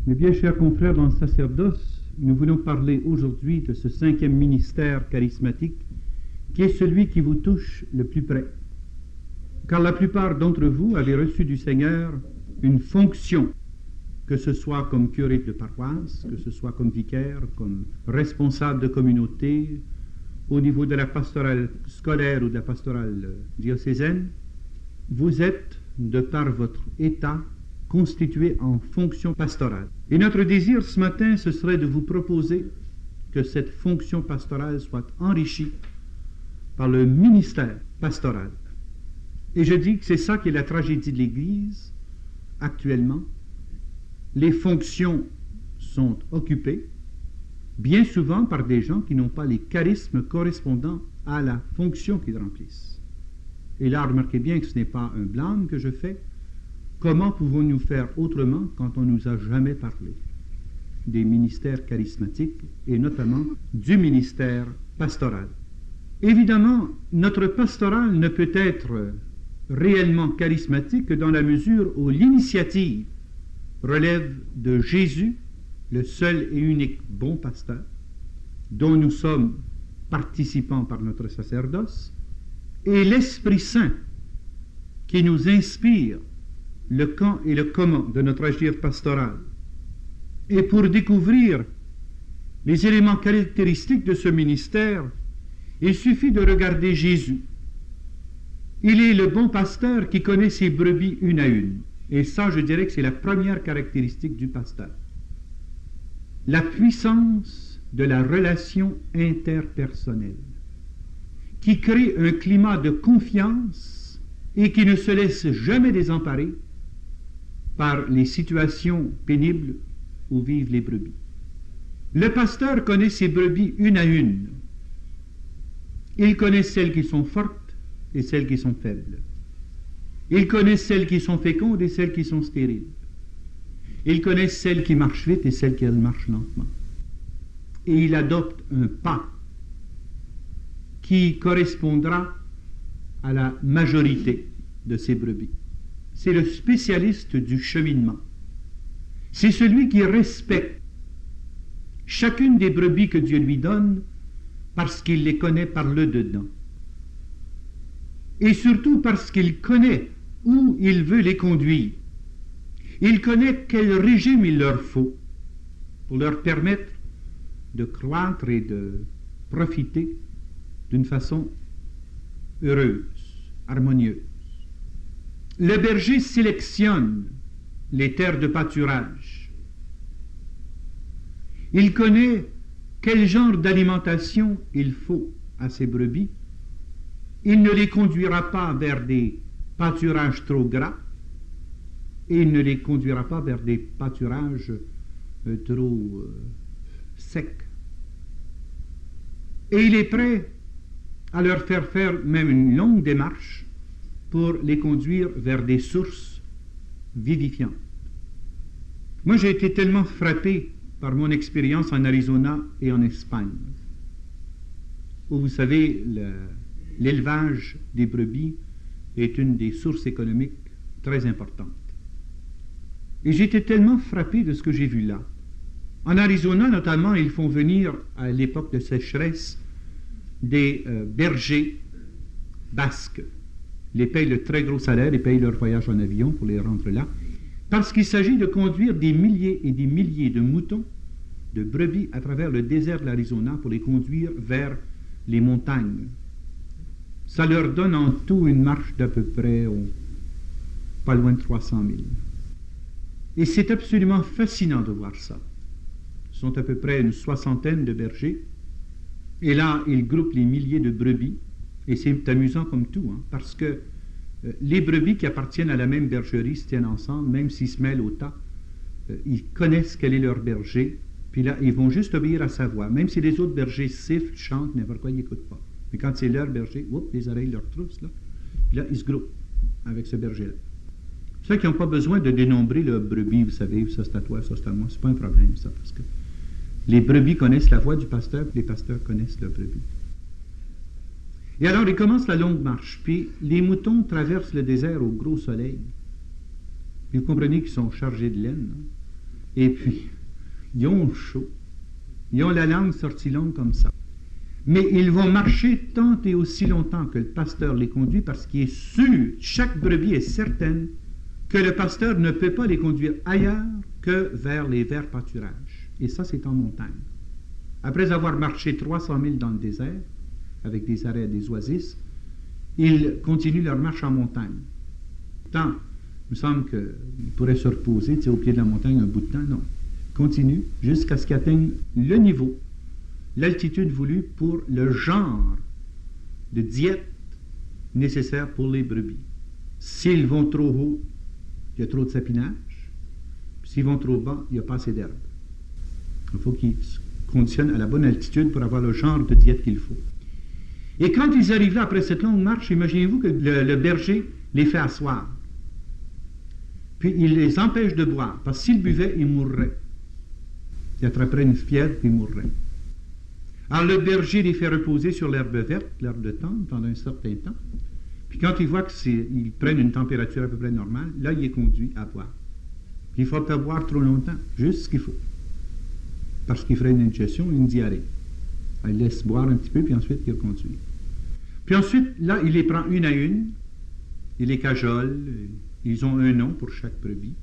Mes bien chers confrères dans le sacerdoce, nous voulons parler aujourd'hui de ce 5e ministère charismatique qui est celui qui vous touche le plus près. Car la plupart d'entre vous avez reçu du Seigneur une fonction, que ce soit comme curé de paroisse, que ce soit comme vicaire, comme responsable de communauté, au niveau de la pastorale scolaire ou de la pastorale diocésaine. Vous êtes, de par votre état, constitué en fonction pastorale. Et notre désir ce matin, ce serait de vous proposer que cette fonction pastorale soit enrichie par le ministère pastoral. Et je dis que c'est ça qui est la tragédie de l'Église actuellement. Les fonctions sont occupées bien souvent par des gens qui n'ont pas les charismes correspondant à la fonction qu'ils remplissent. Et là, remarquez bien que ce n'est pas un blâme que je fais. Comment pouvons-nous faire autrement quand on ne nous a jamais parlé des ministères charismatiques et notamment du ministère pastoral? Évidemment, notre pastoral ne peut être réellement charismatique que dans la mesure où l'initiative relève de Jésus, le seul et unique bon pasteur, dont nous sommes participants par notre sacerdoce, et l'Esprit Saint qui nous inspire le quand et le comment de notre agir pastoral. Et pour découvrir les éléments caractéristiques de ce ministère, il suffit de regarder Jésus. Il est le bon pasteur qui connaît ses brebis une à une. Et ça, je dirais que c'est la première caractéristique du pasteur. La puissance de la relation interpersonnelle, qui crée un climat de confiance et qui ne se laisse jamais désemparer par les situations pénibles où vivent les brebis. Le pasteur connaît ses brebis une à une. Il connaît celles qui sont fortes et celles qui sont faibles. Il connaît celles qui sont fécondes et celles qui sont stériles. Il connaît celles qui marchent vite et celles qui marchent lentement. Et il adopte un pas qui correspondra à la majorité de ces brebis. C'est le spécialiste du cheminement. C'est celui qui respecte chacune des brebis que Dieu lui donne parce qu'il les connaît par le dedans. Et surtout parce qu'il connaît où il veut les conduire. Il connaît quel régime il leur faut pour leur permettre de croître et de profiter d'une façon heureuse, harmonieuse. Le berger sélectionne les terres de pâturage. Il connaît quel genre d'alimentation il faut à ses brebis. Il ne les conduira pas vers des pâturages trop gras et il ne les conduira pas vers des pâturages trop secs. Et il est prêt à leur faire même une longue démarche pour les conduire vers des sources vivifiantes. Moi, j'ai été tellement frappé par mon expérience en Arizona et en Espagne, où vous savez, l'élevage des brebis est une des sources économiques très importantes. Et j'ai été tellement frappé de ce que j'ai vu là. En Arizona, notamment, ils font venir, à l'époque de sécheresse, des bergers basques. Ils les payent le très gros salaire, ils payent leur voyage en avion pour les rendre là, parce qu'il s'agit de conduire des milliers et des milliers de moutons, de brebis, à travers le désert de l'Arizona pour les conduire vers les montagnes. Ça leur donne en tout une marche d'à peu près pas loin de 300 000. Et c'est absolument fascinant de voir ça. Ce sont à peu près une soixantaine de bergers. Et là, ils groupent les milliers de brebis. Et c'est amusant comme tout, hein, parce que les brebis qui appartiennent à la même bergerie se tiennent ensemble, même s'ils se mêlent au tas. Ils connaissent quel est leur berger. Puis là, ils vont juste obéir à sa voix. Même si les autres bergers sifflent, chantent, n'importe quoi, ils n'écoutent pas. Mais quand c'est leur berger, les oreilles leur troussent, là. Puis là, ils se groupent avec ce berger-là. Ceux qui n'ont pas besoin de dénombrer le brebis, vous savez, ça c'est à toi, ça c'est à moi, c'est pas un problème, ça, parce que les brebis connaissent la voix du pasteur, puis les pasteurs connaissent le brebis. Et alors, ils commencent la longue marche, puis les moutons traversent le désert au gros soleil. Puis vous comprenez qu'ils sont chargés de laine, hein? Et puis, ils ont chaud. Ils ont la langue sortie longue comme ça. Mais ils vont marcher tant et aussi longtemps que le pasteur les conduit parce qu'il est sûr, chaque brebis est certaine que le pasteur ne peut pas les conduire ailleurs que vers les verts pâturages. Et ça, c'est en montagne. Après avoir marché 300 000 dans le désert, avec des arrêts des oasis, ils continuent leur marche en montagne. Tant, il me semble qu'ils pourraient se reposer au pied de la montagne un bout de temps, non. Continue jusqu'à ce qu'ils atteignent le niveau, l'altitude voulue pour le genre de diète nécessaire pour les brebis. S'ils vont trop haut, il y a trop de sapinage. S'ils vont trop bas, il n'y a pas assez d'herbe. Il faut qu'ils se conditionnent à la bonne altitude pour avoir le genre de diète qu'il faut. Et quand ils arrivent là, après cette longue marche, imaginez-vous que le berger les fait asseoir. Puis il les empêche de boire, parce que s'ils buvaient, ils mourraient. Ils attraperaient une fièvre, puis ils mourraient. Alors le berger les fait reposer sur l'herbe verte, l'herbe de tendre, pendant un certain temps. Puis quand il voit qu'ils prennent une température à peu près normale, là, il est conduit à boire. Puis il ne faut pas boire trop longtemps, juste ce qu'il faut. Parce qu'il ferait une indigestion, une diarrhée. Il laisse boire un petit peu, puis ensuite il reconduit. Puis ensuite, là, il les prend une à une, il les cajole, ils ont un nom pour chaque brebis,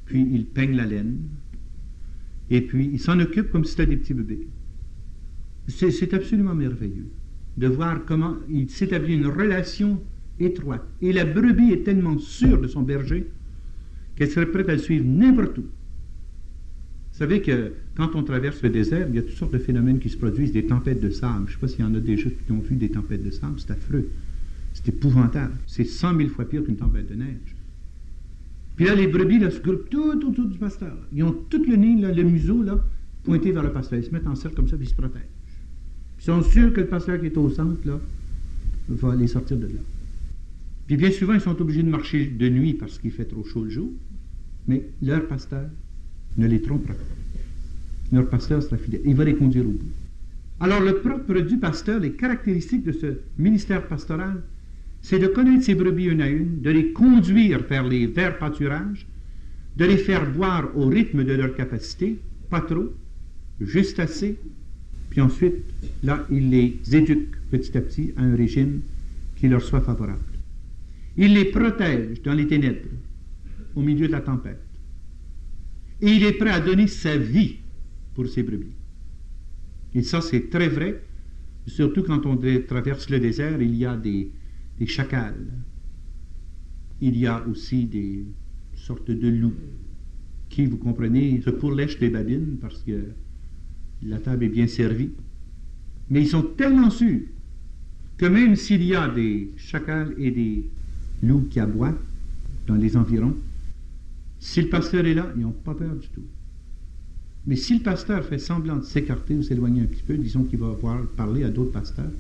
puis il peigne la laine, et puis il s'en occupe comme si c'était des petits bébés. C'est absolument merveilleux de voir comment il s'établit une relation étroite. Et la brebis est tellement sûre de son berger qu'elle serait prête à le suivre n'importe où. Vous savez que quand on traverse le désert, il y a toutes sortes de phénomènes qui se produisent, des tempêtes de sable. Je ne sais pas s'il y en a déjà qui ont vu des tempêtes de sable, c'est affreux. C'est épouvantable. C'est 100 000 fois pire qu'une tempête de neige. Puis là, les brebis là, se groupent tout autour du pasteur. Ils ont tout le nez, là, le museau, là, pointé vers le pasteur. Ils se mettent en cercle comme ça, puis ils se protègent. Ils sont sûrs que le pasteur qui est au centre, là, va les sortir de là. Puis bien souvent, ils sont obligés de marcher de nuit parce qu'il fait trop chaud le jour, mais leur pasteur ne les trompera pas. Leur pasteur sera fidèle. Il va les conduire au bout. Alors, le propre du pasteur, les caractéristiques de ce ministère pastoral, c'est de connaître ses brebis une à une, de les conduire vers les verts pâturages, de les faire boire au rythme de leur capacité, pas trop, juste assez, puis ensuite, là, il les éduque petit à petit à un régime qui leur soit favorable. Il les protège dans les ténèbres, au milieu de la tempête. Et il est prêt à donner sa vie pour ses brebis. Et ça, c'est très vrai, surtout quand on traverse le désert, il y a des chacals. Il y a aussi des sortes de loups qui, vous comprenez, se pourlèchent les babines parce que la table est bien servie. Mais ils sont tellement sûrs que même s'il y a des chacals et des loups qui aboient dans les environs, si le pasteur est là, ils n'ont pas peur du tout. Mais si le pasteur fait semblant de s'écarter ou s'éloigner un petit peu, disons qu'il va parler à d'autres pasteurs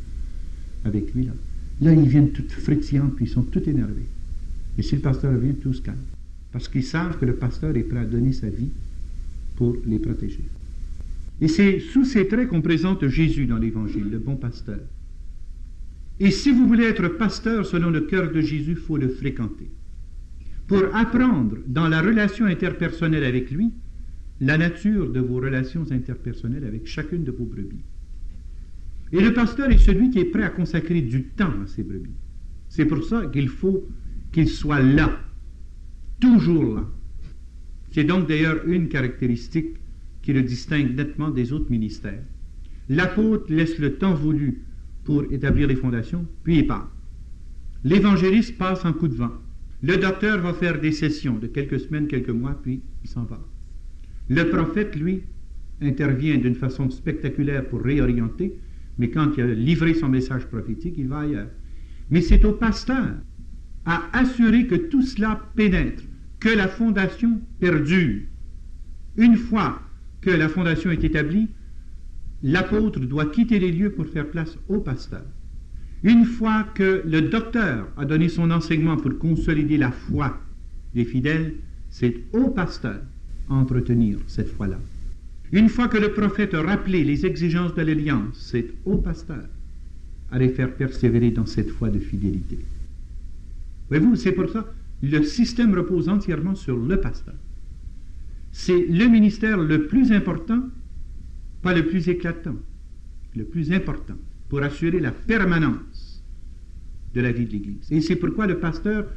avec lui, là ils viennent toutes frétillantes, puis ils sont tout énervés. Et si le pasteur revient, tout se calme. Parce qu'ils savent que le pasteur est prêt à donner sa vie pour les protéger. Et c'est sous ces traits qu'on présente Jésus dans l'Évangile, le bon pasteur. Et si vous voulez être pasteur selon le cœur de Jésus, il faut le fréquenter. Pour apprendre dans la relation interpersonnelle avec lui, la nature de vos relations interpersonnelles avec chacune de vos brebis. Et le pasteur est celui qui est prêt à consacrer du temps à ses brebis. C'est pour ça qu'il faut qu'il soit là, toujours là. C'est donc d'ailleurs une caractéristique qui le distingue nettement des autres ministères. L'apôtre laisse le temps voulu pour établir les fondations, puis il part. L'évangéliste passe en coup de vent. Le docteur va faire des sessions de quelques semaines, quelques mois, puis il s'en va. Le prophète, lui, intervient d'une façon spectaculaire pour réorienter, mais quand il a livré son message prophétique, il va ailleurs. Mais c'est au pasteur à assurer que tout cela pénètre, que la fondation perdure. Une fois que la fondation est établie, l'apôtre doit quitter les lieux pour faire place au pasteur. Une fois que le docteur a donné son enseignement pour consolider la foi des fidèles, c'est au pasteur à entretenir cette foi-là. Une fois que le prophète a rappelé les exigences de l'alliance, c'est au pasteur à les faire persévérer dans cette foi de fidélité. Voyez-vous, c'est pour ça le système repose entièrement sur le pasteur. c'est le ministère le plus important, pas le plus éclatant, le plus important, pour assurer la permanence de la vie de l'Église. Et c'est pourquoi le pasteur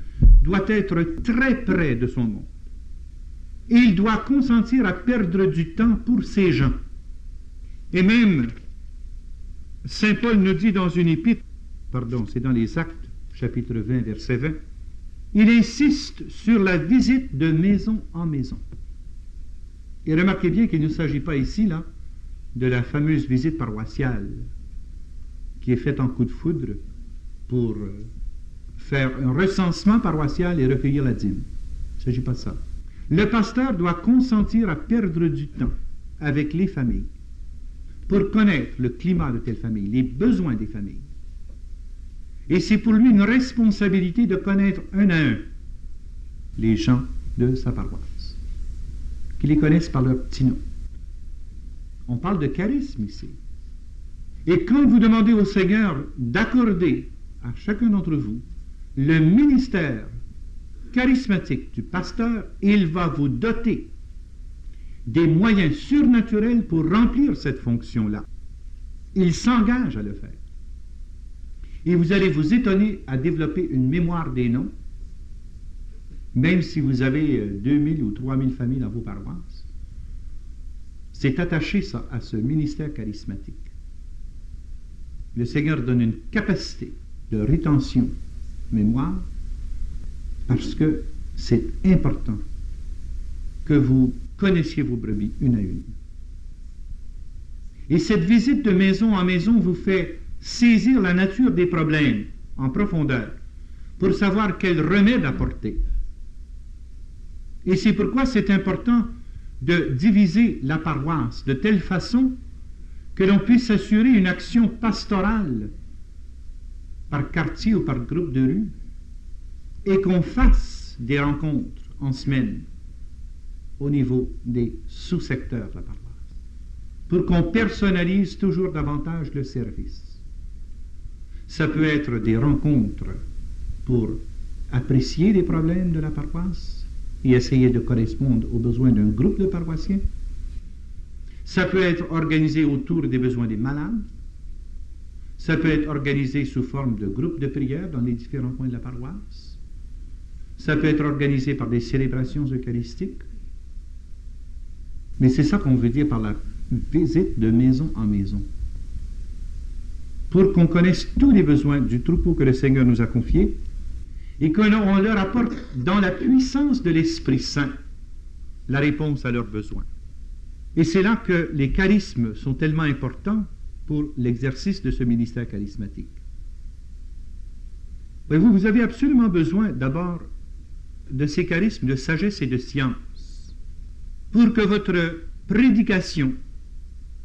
doit être très près de son monde. Et il doit consentir à perdre du temps pour ces gens. Et même, Saint Paul nous dit dans une épître, c'est dans les Actes, chapitre 20, verset 20, il insiste sur la visite de maison en maison. Et remarquez bien qu'il ne s'agit pas ici, là, de la fameuse visite paroissiale qui est faite en coup de foudre pour faire un recensement paroissial et recueillir la dîme. Il ne s'agit pas de ça. Le pasteur doit consentir à perdre du temps avec les familles pour connaître le climat de telle famille, les besoins des familles. Et c'est pour lui une responsabilité de connaître un à un les gens de sa paroisse, qu'il les connaisse par leur petit nom. On parle de charisme ici. Et quand vous demandez au Seigneur d'accorder à chacun d'entre vous le ministère charismatique du pasteur, il va vous doter des moyens surnaturels pour remplir cette fonction-là. Il s'engage à le faire. Et vous allez vous étonner à développer une mémoire des noms, même si vous avez 2000 ou 3000 familles dans vos paroisses. C'est attaché ça à ce ministère charismatique. Le Seigneur donne une capacité de rétention, mémoire, parce que c'est important que vous connaissiez vos brebis une à une. Et cette visite de maison en maison vous fait saisir la nature des problèmes en profondeur pour savoir quel remède apporter. Et c'est pourquoi c'est important de diviser la paroisse de telle façon que l'on puisse assurer une action pastorale par quartier ou par groupe de rue et qu'on fasse des rencontres en semaine au niveau des sous-secteurs de la paroisse pour qu'on personnalise toujours davantage le service. Ça peut être des rencontres pour apprécier les problèmes de la paroisse et essayer de correspondre aux besoins d'un groupe de paroissiens. Ça peut être organisé autour des besoins des malades. Ça peut être organisé sous forme de groupes de prière dans les différents coins de la paroisse. Ça peut être organisé par des célébrations eucharistiques. Mais c'est ça qu'on veut dire par la visite de maison en maison. Pour qu'on connaisse tous les besoins du troupeau que le Seigneur nous a confié et qu'on leur apporte dans la puissance de l'Esprit Saint la réponse à leurs besoins. Et c'est là que les charismes sont tellement importants pour l'exercice de ce ministère charismatique. Vous avez absolument besoin d'abord de ces charismes de sagesse et de science pour que votre prédication,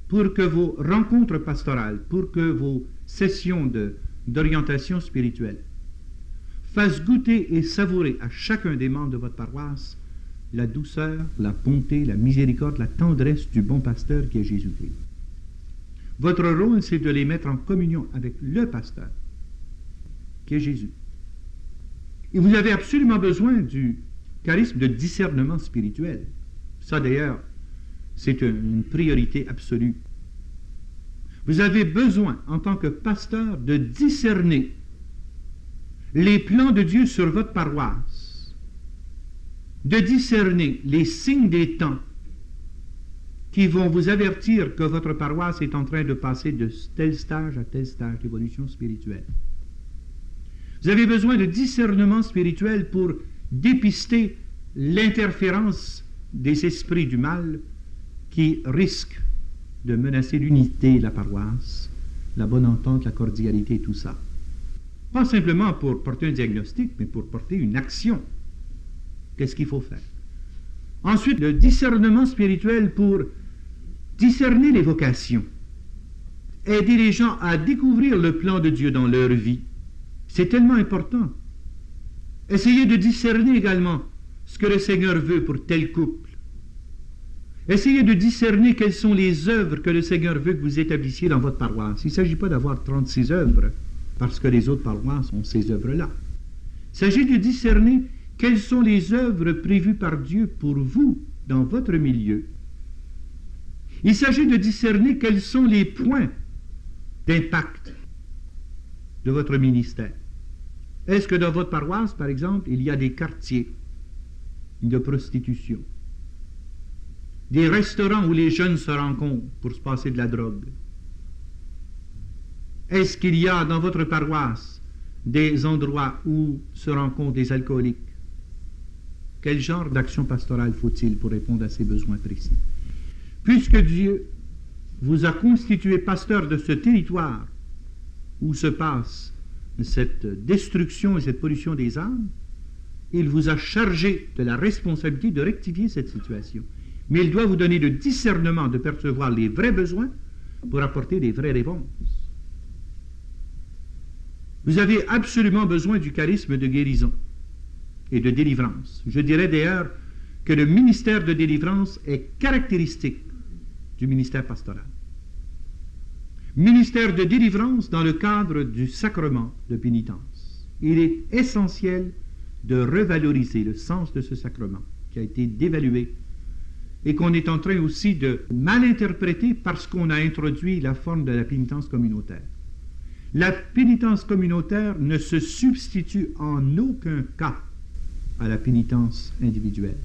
pour que vos rencontres pastorales, pour que vos sessions d'orientation spirituelle fassent goûter et savourer à chacun des membres de votre paroisse la douceur, la bonté, la miséricorde, la tendresse du bon pasteur qui est Jésus-Christ. Votre rôle, c'est de les mettre en communion avec le pasteur, qui est Jésus. Et vous avez absolument besoin du charisme de discernement spirituel. Ça, d'ailleurs, c'est une priorité absolue. Vous avez besoin, en tant que pasteur, de discerner les plans de Dieu sur votre paroisse, de discerner les signes des temps qui vont vous avertir que votre paroisse est en train de passer de tel stage à tel stage d'évolution spirituelle. Vous avez besoin de discernement spirituel pour dépister l'interférence des esprits du mal qui risquent de menacer l'unité de la paroisse, la bonne entente, la cordialité et tout ça. Pas simplement pour porter un diagnostic, mais pour porter une action. Qu'est-ce qu'il faut faire? Ensuite, le discernement spirituel pour discerner les vocations. Aider les gens à découvrir le plan de Dieu dans leur vie. C'est tellement important. Essayez de discerner également ce que le Seigneur veut pour tel couple. Essayez de discerner quelles sont les œuvres que le Seigneur veut que vous établissiez dans votre paroisse. Il ne s'agit pas d'avoir 36 œuvres, parce que les autres paroisses ont ces œuvres-là. Il s'agit de discerner quelles sont les œuvres prévues par Dieu pour vous dans votre milieu. Il s'agit de discerner quels sont les points d'impact de votre ministère. Est-ce que dans votre paroisse, par exemple, il y a des quartiers de prostitution, des restaurants où les jeunes se rencontrent pour se passer de la drogue? Est-ce qu'il y a dans votre paroisse des endroits où se rencontrent des alcooliques? Quel genre d'action pastorale faut-il pour répondre à ces besoins précis? Puisque Dieu vous a constitué pasteur de ce territoire où se passe cette destruction et cette pollution des âmes, il vous a chargé de la responsabilité de rectifier cette situation. Mais il doit vous donner le discernement de percevoir les vrais besoins pour apporter des vraies réponses. Vous avez absolument besoin du charisme de guérison et de délivrance. Je dirais d'ailleurs que le ministère de délivrance est caractéristique du ministère pastoral. Ministère de délivrance dans le cadre du sacrement de pénitence. Il est essentiel de revaloriser le sens de ce sacrement qui a été dévalué et qu'on est en train aussi de mal interpréter parce qu'on a introduit la forme de la pénitence communautaire. La pénitence communautaire ne se substitue en aucun cas à la pénitence individuelle.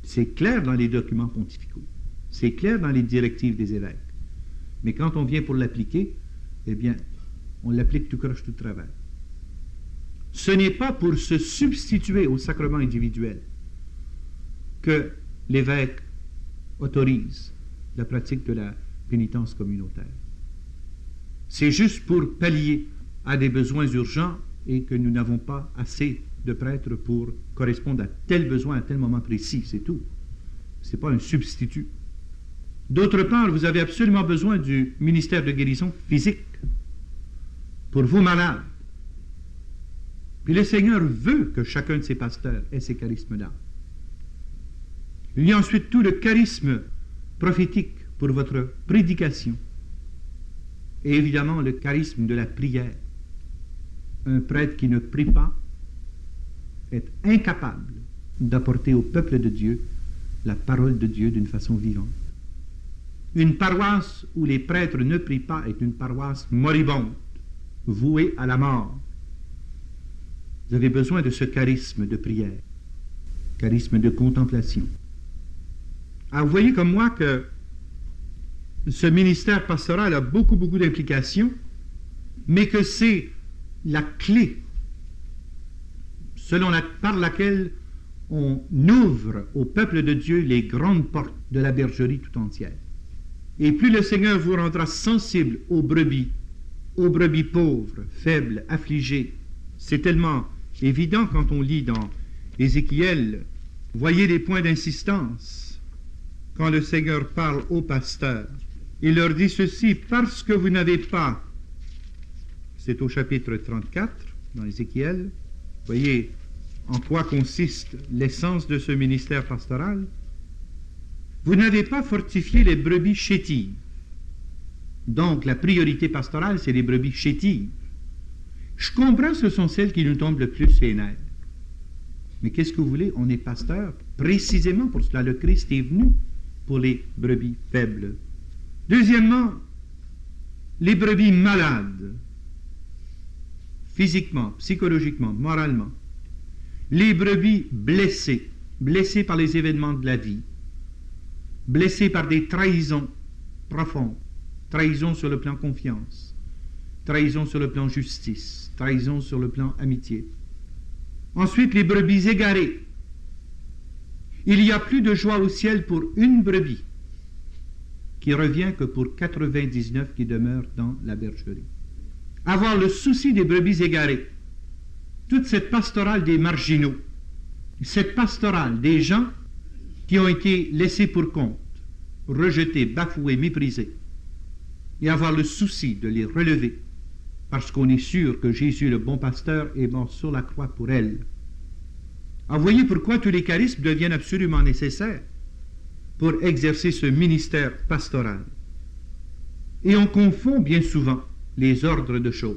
C'est clair dans les documents pontificaux, c'est clair dans les directives des évêques. Mais quand on vient pour l'appliquer, eh bien, on l'applique tout croche, tout travers. Ce n'est pas pour se substituer au sacrement individuel que l'évêque autorise la pratique de la pénitence communautaire. C'est juste pour pallier à des besoins urgents et que nous n'avons pas assez de prêtres pour correspondre à tel besoin à tel moment précis, c'est tout. Ce n'est pas un substitut. D'autre part, vous avez absolument besoin du ministère de guérison physique pour vos malades. Puis le Seigneur veut que chacun de ses pasteurs ait ces charismes-là. Il y a ensuite tout le charisme prophétique pour votre prédication. Et évidemment le charisme de la prière. Un prêtre qui ne prie pas est incapable d'apporter au peuple de Dieu la parole de Dieu d'une façon vivante. Une paroisse où les prêtres ne prient pas est une paroisse moribonde, vouée à la mort. Vous avez besoin de ce charisme de prière, charisme de contemplation. Alors vous voyez comme moi que ce ministère pastoral a beaucoup d'implications, mais que c'est la clé par laquelle on ouvre au peuple de Dieu les grandes portes de la bergerie tout entière. Et plus le Seigneur vous rendra sensible aux brebis pauvres, faibles, affligées. C'est tellement évident quand on lit dans Ézéchiel, voyez les points d'insistance quand le Seigneur parle aux pasteurs. Il leur dit ceci, parce que vous n'avez pas, c'est au chapitre 34 dans Ézéchiel, voyez en quoi consiste l'essence de ce ministère pastoral. Vous n'avez pas fortifié les brebis chétives. Donc la priorité pastorale, c'est les brebis chétives. Je comprends, ce sont celles qui nous tombent le plus les nerfs. Mais qu'est-ce que vous voulez? On est pasteur précisément pour cela. Le Christ est venu pour les brebis faibles. Deuxièmement, les brebis malades, physiquement, psychologiquement, moralement. Les brebis blessées, blessées par les événements de la vie, blessées par des trahisons profondes, trahison sur le plan confiance, trahison sur le plan justice, trahison sur le plan amitié. Ensuite, les brebis égarées. Il y a plus de joie au ciel pour une brebis qui revient que pour 99 qui demeurent dans la bergerie. Avoir le souci des brebis égarées, toute cette pastorale des marginaux, cette pastorale des gens qui ont été laissés pour compte, rejetés, bafoués, méprisés, et avoir le souci de les relever, parce qu'on est sûr que Jésus, le bon pasteur, est mort sur la croix pour elles. Alors voyez pourquoi tous les charismes deviennent absolument nécessaires pour exercer ce ministère pastoral. Et on confond bien souvent les ordres de choses.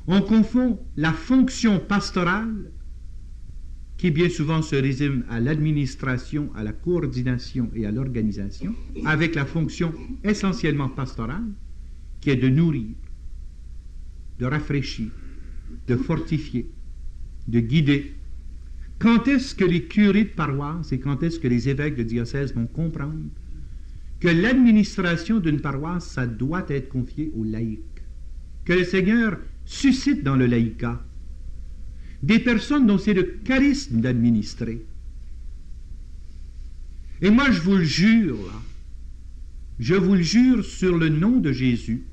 On confond la fonction pastorale qui bien souvent se résume à l'administration, à la coordination et à l'organisation, avec la fonction essentiellement pastorale, qui est de nourrir, de rafraîchir, de fortifier, de guider. Quand est-ce que les curés de paroisse et quand est-ce que les évêques de diocèse vont comprendre que l'administration d'une paroisse, ça doit être confié aux laïcs, que le Seigneur suscite dans le laïcat des personnes dont c'est le charisme d'administrer. Et moi, je vous le jure, là, je vous le jure sur le nom de Jésus,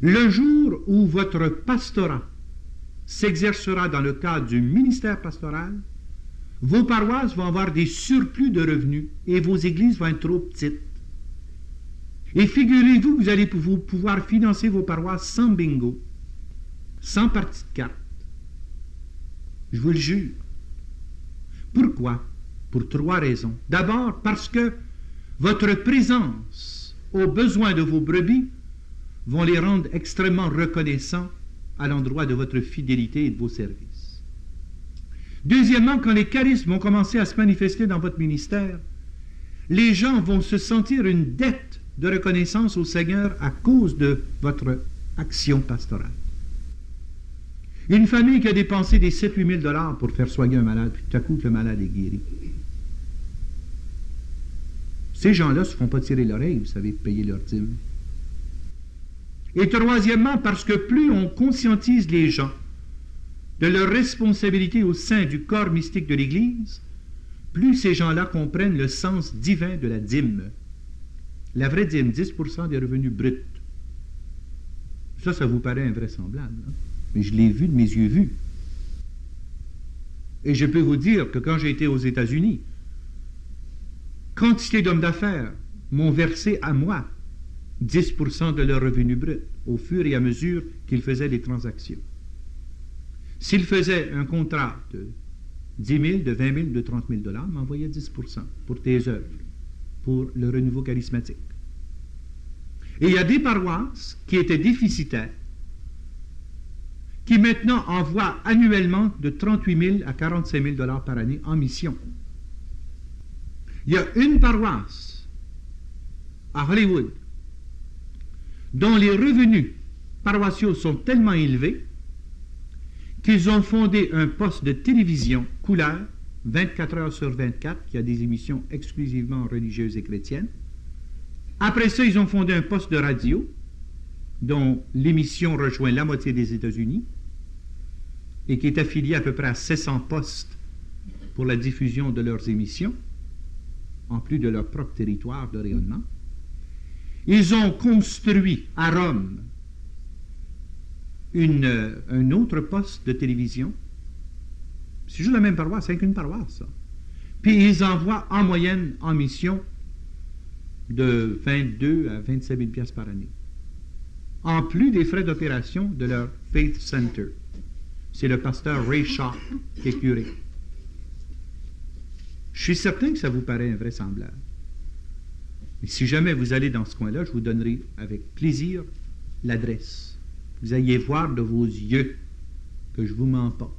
le jour où votre pastorat s'exercera dans le cadre du ministère pastoral, vos paroisses vont avoir des surplus de revenus et vos églises vont être trop petites. Et figurez-vous que vous allez pouvoir financer vos paroisses sans bingo, sans partie de carte. Je vous le jure. Pourquoi? Pour 3 raisons. D'abord, parce que votre présence aux besoins de vos brebis vont les rendre extrêmement reconnaissants à l'endroit de votre fidélité et de vos services. Deuxièmement, quand les charismes vont commencer à se manifester dans votre ministère, les gens vont se sentir une dette de reconnaissance au Seigneur à cause de votre action pastorale. Une famille qui a dépensé des 7-8 000 $ pour faire soigner un malade, puis tout à coup, le malade est guéri. Ces gens-là ne se font pas tirer l'oreille, vous savez, payer leur dîme. Et troisièmement, parce que plus on conscientise les gens de leur responsabilité au sein du corps mystique de l'Église, plus ces gens-là comprennent le sens divin de la dîme. La vraie dîme, 10% des revenus bruts. Ça vous paraît invraisemblable, hein? Mais je l'ai vu de mes yeux vus. Et je peux vous dire que quand j'ai été aux États-Unis, quantité d'hommes d'affaires m'ont versé à moi 10% de leurs revenus bruts au fur et à mesure qu'ils faisaient des transactions. S'ils faisaient un contrat de 10 000, de 20 000, de 30 000 $, m'envoyaient 10% pour tes œuvres, pour le renouveau charismatique. Et il y a des paroisses qui étaient déficitaires, qui maintenant envoient annuellement de 38 000 à 45 000 $ par année en mission. Il y a une paroisse à Hollywood dont les revenus paroissiaux sont tellement élevés qu'ils ont fondé un poste de télévision couleur 24 heures sur 24 qui a des émissions exclusivement religieuses et chrétiennes. Après ça, ils ont fondé un poste de radio dont l'émission rejoint la moitié des États-Unis et qui est affilié à peu près à 700 postes pour la diffusion de leurs émissions, en plus de leur propre territoire de rayonnement. Ils ont construit à Rome un autre poste de télévision. C'est juste la même paroisse, c'est qu'une paroisse, ça. Puis ils envoient en moyenne en mission de 22 à 27 000 $ par année, en plus des frais d'opération de leur Faith Center. C'est le pasteur Ray Shaw qui est curé. Je suis certain que ça vous paraît invraisemblable. Et si jamais vous allez dans ce coin-là, je vous donnerai avec plaisir l'adresse. Vous ayez voir de vos yeux que je ne vous mens pas.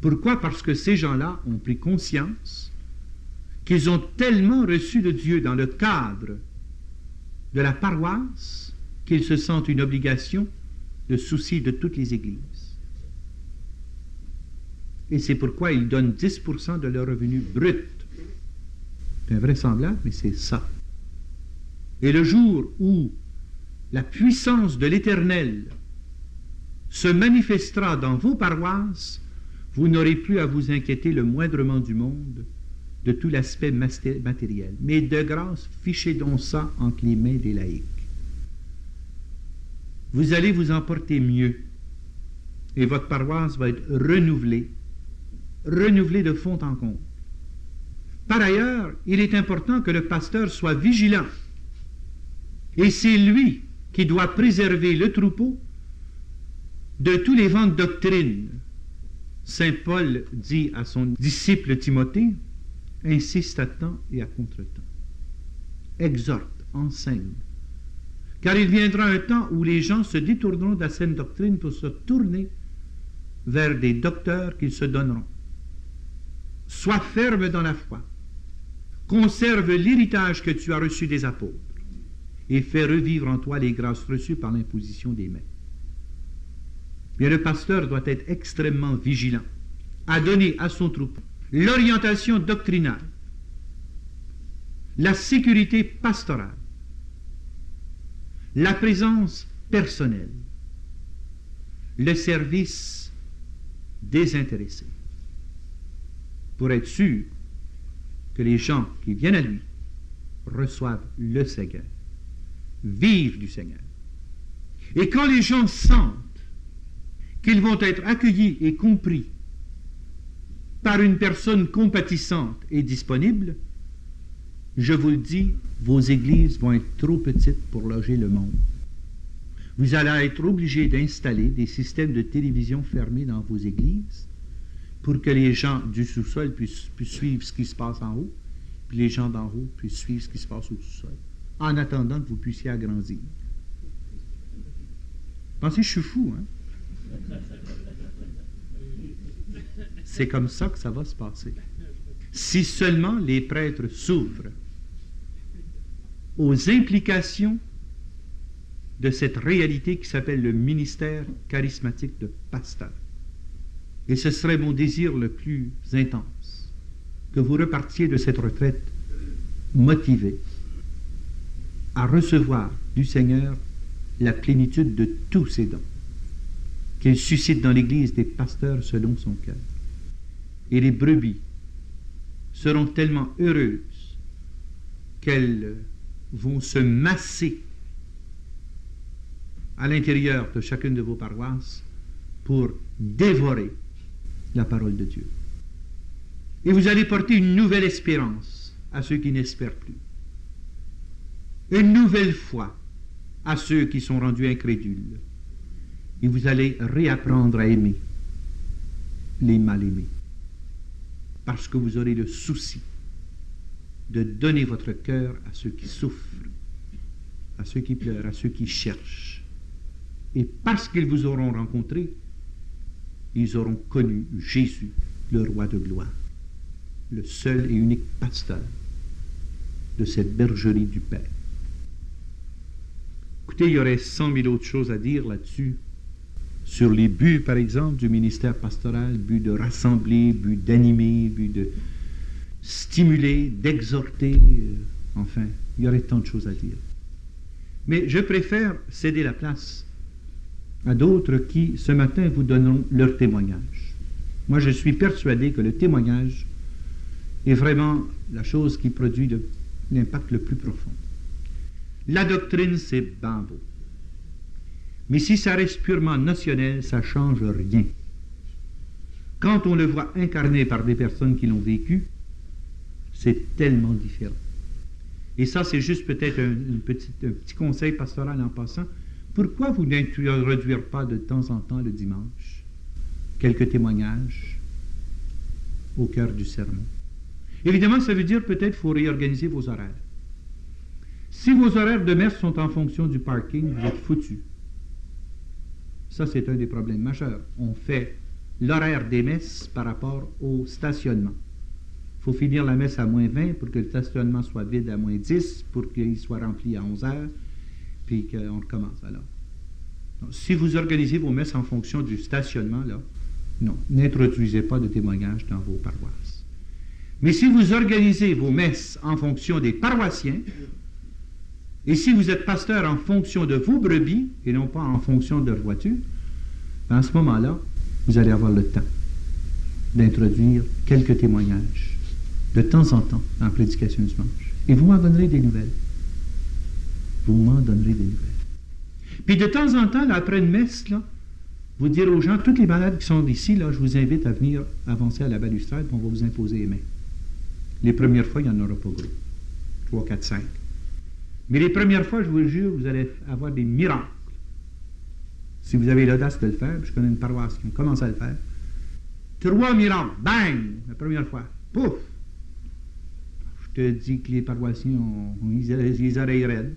Pourquoi? Parce que ces gens-là ont pris conscience qu'ils ont tellement reçu de Dieu dans le cadre de la paroisse qu'ils se sentent une obligation de souci de toutes les églises. Et c'est pourquoi ils donnent 10% de leur revenu brut. C'est invraisemblable, mais c'est ça. Et le jour où la puissance de l'Éternel se manifestera dans vos paroisses, vous n'aurez plus à vous inquiéter le moindrement du monde de tout l'aspect matériel. Mais de grâce, fichez donc ça entre les mains des laïcs. Vous allez vous en porter mieux et votre paroisse va être renouvelée de fond en comble. Par ailleurs, il est important que le pasteur soit vigilant. Et c'est lui qui doit préserver le troupeau de tous les vents de doctrine. Saint Paul dit à son disciple Timothée, insiste à temps et à contre-temps. Exhorte, enseigne. Car il viendra un temps où les gens se détourneront de la saine doctrine pour se tourner vers des docteurs qu'ils se donneront. Sois ferme dans la foi. Conserve l'héritage que tu as reçu des apôtres et fais revivre en toi les grâces reçues par l'imposition des mains. Bien, le pasteur doit être extrêmement vigilant à donner à son troupeau l'orientation doctrinale, la sécurité pastorale, la présence personnelle, le service désintéressé, pour être sûr que les gens qui viennent à lui reçoivent le Seigneur, vivent du Seigneur. Et quand les gens sentent qu'ils vont être accueillis et compris par une personne compatissante et disponible, je vous le dis, vos églises vont être trop petites pour loger le monde. Vous allez être obligés d'installer des systèmes de télévision fermés dans vos églises pour que les gens du sous-sol puissent suivre ce qui se passe en haut, puis les gens d'en haut puissent suivre ce qui se passe au sous-sol, en attendant que vous puissiez agrandir. Pensez, je suis fou, hein? C'est comme ça que ça va se passer. Si seulement les prêtres s'ouvrent aux implications de cette réalité qui s'appelle le ministère charismatique de pasteur. Et ce serait mon désir le plus intense, que vous repartiez de cette retraite motivé à recevoir du Seigneur la plénitude de tous ses dons, qu'il suscite dans l'Église des pasteurs selon son cœur. Et les brebis seront tellement heureuses qu'elles vont se masser à l'intérieur de chacune de vos paroisses pour dévorer la parole de Dieu. Et vous allez porter une nouvelle espérance à ceux qui n'espèrent plus, une nouvelle foi à ceux qui sont rendus incrédules, et vous allez réapprendre à aimer les mal-aimés, parce que vous aurez le souci de donner votre cœur à ceux qui souffrent, à ceux qui pleurent, à ceux qui cherchent. Et parce qu'ils vous auront rencontré, ils auront connu Jésus, le roi de gloire, le seul et unique pasteur de cette bergerie du Père. Écoutez, il y aurait 100 000 autres choses à dire là-dessus, sur les buts, par exemple, du ministère pastoral, but de rassembler, but d'animer, but de stimuler, d'exhorter, enfin, il y aurait tant de choses à dire. Mais je préfère céder la place à d'autres qui, ce matin, vous donneront leur témoignage. Moi, je suis persuadé que le témoignage est vraiment la chose qui produit l'impact le plus profond. La doctrine, c'est ben beau. Mais si ça reste purement notionnel, ça ne change rien. Quand on le voit incarné par des personnes qui l'ont vécu, c'est tellement différent. Et ça, c'est juste peut-être un petit conseil pastoral en passant. Pourquoi vous n'introduire pas de temps en temps le dimanche quelques témoignages au cœur du sermon? Évidemment, ça veut dire peut-être qu'il faut réorganiser vos horaires. Si vos horaires de messe sont en fonction du parking, vous êtes foutus. Ça, c'est un des problèmes majeurs. On fait l'horaire des messes par rapport au stationnement. Il faut finir la messe à moins 20 pour que le stationnement soit vide à moins 10, pour qu'il soit rempli à 11 heures, puis qu'on recommence alors. Donc, si vous organisez vos messes en fonction du stationnement, là, non, n'introduisez pas de témoignages dans vos paroisses. Mais si vous organisez vos messes en fonction des paroissiens, et si vous êtes pasteur en fonction de vos brebis, et non pas en fonction de leur voiture, ben à ce moment-là, vous allez avoir le temps d'introduire quelques témoignages, de temps en temps, dans la prédication du dimanche. Et vous m'en donnerez des nouvelles. Vous m'en donnerez des nouvelles. Puis de temps en temps, là, après une messe, là, vous dire aux gens, tous les malades qui sont ici, là, je vous invite à venir avancer à la balustrade, on va vous imposer les mains. Les premières fois, il n'y en aura pas gros. 3, 4, 5. Mais les premières fois, je vous le jure, vous allez avoir des miracles. Si vous avez l'audace de le faire, je connais une paroisse qui commence à le faire. 3 miracles, bang, la première fois, pouf! Je te dis que les paroissiens ont les oreilles raides.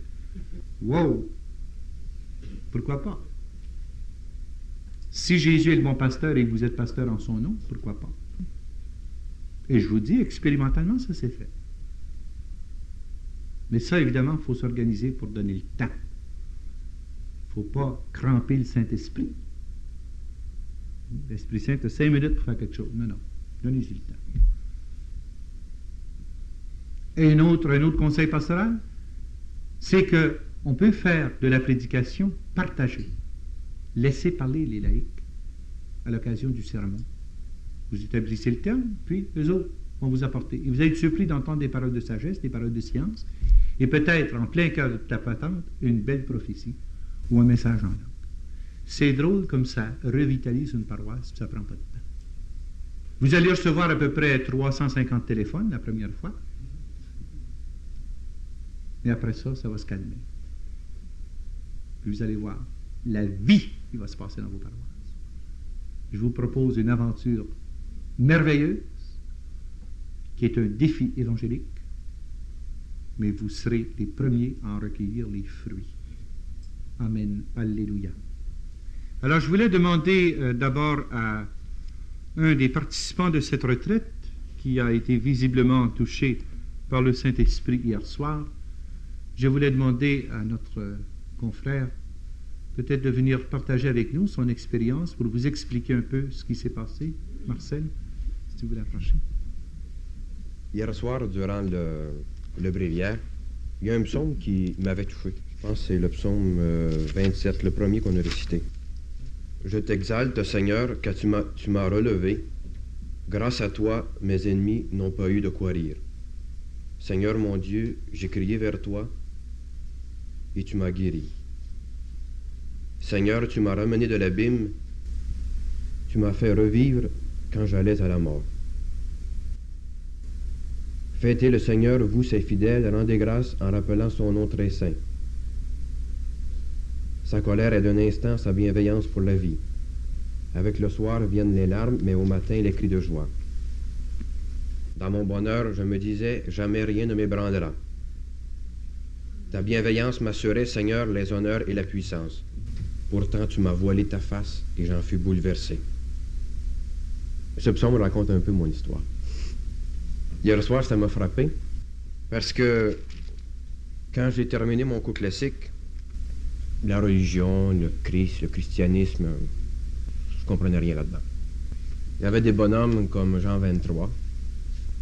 Wow! Pourquoi pas? Si Jésus est le bon pasteur et que vous êtes pasteur en son nom, pourquoi pas? Et je vous dis, expérimentalement, ça s'est fait. Mais ça, évidemment, il faut s'organiser pour donner le temps. Il ne faut pas cramper le Saint-Esprit. L'Esprit Saint a 5 minutes pour faire quelque chose. Non, non. Donnez-y le temps. Et un autre conseil pastoral, c'est qu'on peut faire de la prédication partagée. Laissez parler les laïcs à l'occasion du sermon. Vous établissez le terme, puis eux autres vont vous apporter. Et vous allez être surpris d'entendre des paroles de sagesse, des paroles de science, et peut-être, en plein cœur de ta patente, une belle prophétie ou un message en langue. C'est drôle comme ça revitalise une paroisse, puis ça ne prend pas de temps. Vous allez recevoir à peu près 350 téléphones la première fois, et après ça, ça va se calmer. Puis vous allez voir la vie qui va se passer dans vos paroisses. Je vous propose une aventure merveilleuse qui est un défi évangélique, mais vous serez les premiers à en recueillir les fruits. Amen. Alléluia. Alors, je voulais demander d'abord à un des participants de cette retraite qui a été visiblement touché par le Saint-Esprit hier soir. Je voulais demander à notre confrère peut-être de venir partager avec nous son expérience pour vous expliquer un peu ce qui s'est passé. Marcel, si tu voulais approcher. Hier soir, durant le bréviaire, il y a un psaume qui m'avait touché. Je pense que c'est le psaume 27, le premier qu'on a récité. « Je t'exalte, Seigneur, car tu m'as relevé. Grâce à toi, mes ennemis n'ont pas eu de quoi rire. Seigneur mon Dieu, j'ai crié vers toi, et tu m'as guéri. Seigneur, tu m'as ramené de l'abîme, tu m'as fait revivre quand j'allais à la mort. Fêtez le Seigneur, vous, ses fidèles, rendez grâce en rappelant son nom très saint. Sa colère est d'un instant, sa bienveillance pour la vie. Avec le soir viennent les larmes, mais au matin les cris de joie. Dans mon bonheur, je me disais, jamais rien ne m'ébranlera. Ta bienveillance m'assurait, Seigneur, les honneurs et la puissance. Pourtant, tu m'as voilé ta face et j'en fus bouleversé. Ce psaume raconte un peu mon histoire. Hier soir, ça m'a frappé parce que quand j'ai terminé mon cours classique, la religion, le Christ, le christianisme, je comprenais rien là-dedans. Il y avait des bonhommes comme Jean 23,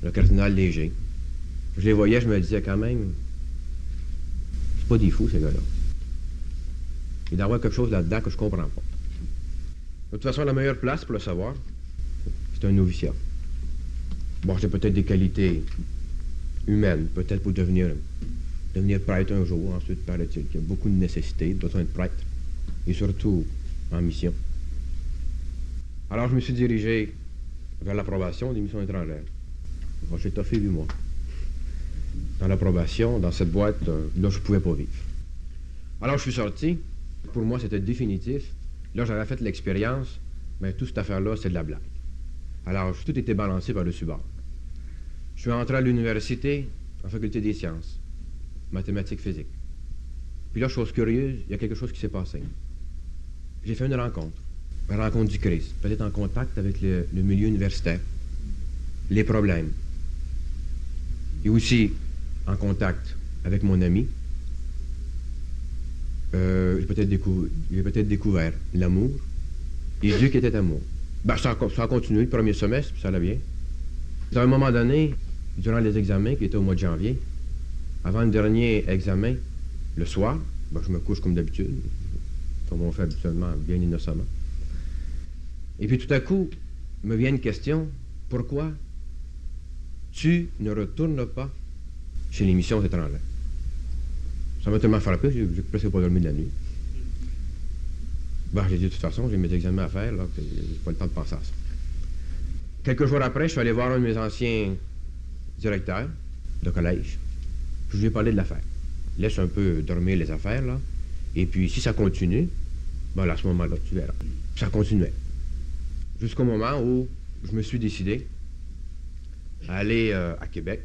le cardinal Léger. Je les voyais, je me disais quand même, c'est pas des fous ces gars-là. Il doit y avoir quelque chose là-dedans que je comprends pas. De toute façon, la meilleure place pour le savoir, c'est un noviciat. Bon, j'ai peut-être des qualités humaines, peut-être pour devenir prêtre un jour. Ensuite, paraît-il qu'il y a beaucoup de nécessités, besoin de prêtre, et surtout en mission. Alors, je me suis dirigé vers l'approbation des missions étrangères. Bon, j'ai toffé 8 mois. Dans l'approbation, dans cette boîte, là, je ne pouvais pas vivre. Alors, je suis sorti. Pour moi, c'était définitif. Là, j'avais fait l'expérience, mais toute cette affaire-là, c'est de la blague. Alors, tout était balancé par le bord. Je suis entré à l'université, en faculté des sciences, mathématiques, physique. Puis là, chose curieuse, il y a quelque chose qui s'est passé. J'ai fait une rencontre du Christ, peut-être en contact avec le milieu universitaire, les problèmes. Et aussi en contact avec mon ami. J'ai peut-être découvert l'amour et Dieu qui était amour. Ben, ça a continué le premier semestre, puis ça allait bien. À un moment donné, durant les examens qui étaient au mois de janvier, avant le dernier examen, le soir, ben, je me couche comme d'habitude, comme on fait habituellement, bien innocemment. Et puis tout à coup, me vient une question, pourquoi tu ne retournes pas chez les missions étrangères? Ça m'a tellement frappé, j'ai presque pas dormi de la nuit. Ben, j'ai dit, de toute façon, j'ai mes examens à faire, là, que j'ai pas le temps de penser à ça. Quelques jours après, je suis allé voir un de mes anciens directeurs de collège. Puis je lui ai parlé de l'affaire. Laisse un peu dormir les affaires, là. Et puis, si ça continue, ben, à ce moment-là, tu verras. Puis ça continuait. Jusqu'au moment où je me suis décidé à aller à Québec,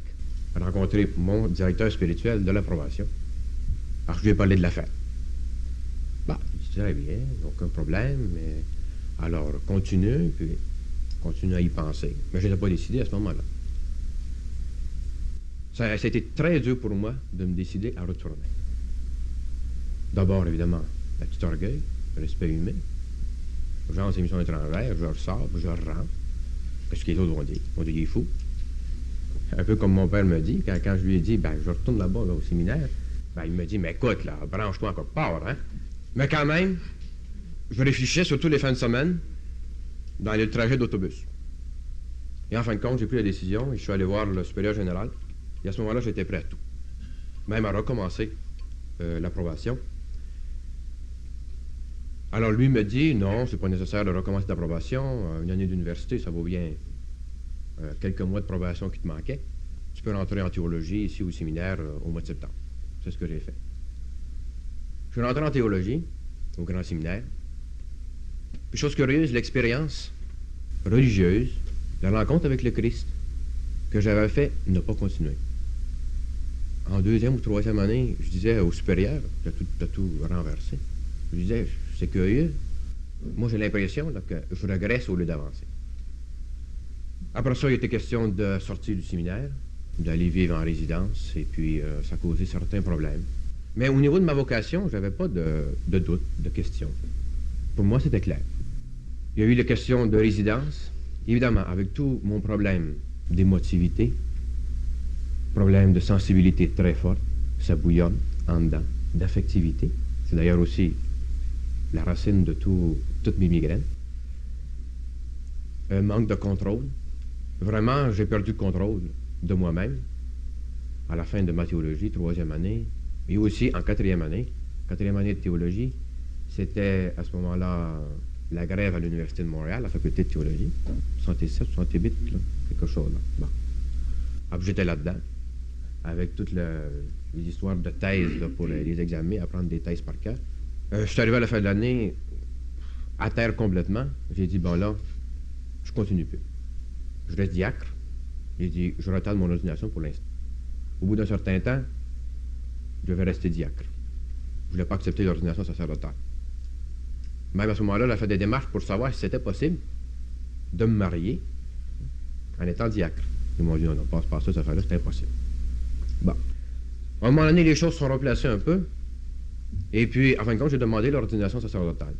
à rencontrer mon directeur spirituel de l'approbation. Alors, je lui ai parlé de l'affaire. Bah, il dit, très bien, aucun problème, mais Alors, continue, puis continue à y penser. Mais je n'étais pas décidé à ce moment-là. Ça a été très dur pour moi de me décider à retourner. D'abord, évidemment, la petite orgueil, le respect humain. Genre, c'est une mission étrangère, je ressors, je rentre. Qu'est-ce que les autres vont dire? Ils vont dire, il est fou. Un peu comme mon père me dit, quand je lui ai dit, ben, je retourne là-bas, là, au séminaire, ben, il me dit, mais écoute, là, branche-toi encore part, hein. Mais quand même, je réfléchissais surtout les fins de semaine dans le trajet d'autobus. Et en fin de compte, j'ai pris la décision et je suis allé voir le supérieur général. Et à ce moment-là, j'étais prêt à tout. Même à recommencer l'approbation. Alors lui me dit, non, c'est pas nécessaire de recommencer l'approbation. Une année d'université, ça vaut bien quelques mois de probation qui te manquaient. Tu peux rentrer en théologie ici au séminaire au mois de septembre. C'est ce que j'ai fait. Je suis rentré en théologie au grand séminaire. Puis, chose curieuse, l'expérience religieuse, la rencontre avec le Christ que j'avais fait n'a pas continué. En deuxième ou troisième année, je disais au supérieur, t'as tout renversé. Je disais, c'est curieux. Moi, j'ai l'impression là, que je regresse au lieu d'avancer. Après ça, il était question de sortir du séminaire, d'aller vivre en résidence, et puis ça causait certains problèmes. Mais au niveau de ma vocation, je n'avais pas de doute, de question. Pour moi, c'était clair. Il y a eu la question de résidence. Évidemment, avec tout mon problème d'émotivité, problème de sensibilité très forte, ça bouillonne en dedans, d'affectivité. C'est d'ailleurs aussi la racine de toutes mes migraines. Un manque de contrôle. Vraiment, j'ai perdu le contrôle de moi-même à la fin de ma théologie, troisième année, et aussi en quatrième année de théologie. C'était à ce moment-là la grève à l'Université de Montréal, la faculté de théologie, 67, 68, là, quelque chose là. Bon. Alors j'étais là-dedans, avec toutes les histoires de thèses là, pour les examens, apprendre des thèses par cœur. Je suis arrivé à la fin de l'année à terre complètement. J'ai dit, bon là, je continue plus. Je reste diacre. J'ai dit, je retarde mon ordination pour l'instant. Au bout d'un certain temps, je vais rester diacre. Je ne voulais pas accepter l'ordination sacerdotale. Même à ce moment-là, j'ai fait des démarches pour savoir si c'était possible de me marier en étant diacre. Ils m'ont dit, non, passe par ça, cette affaire-là, c'est impossible. Bon. À un moment donné, les choses sont replacées un peu. Et puis, en fin de compte, j'ai demandé l'ordination sacerdotale.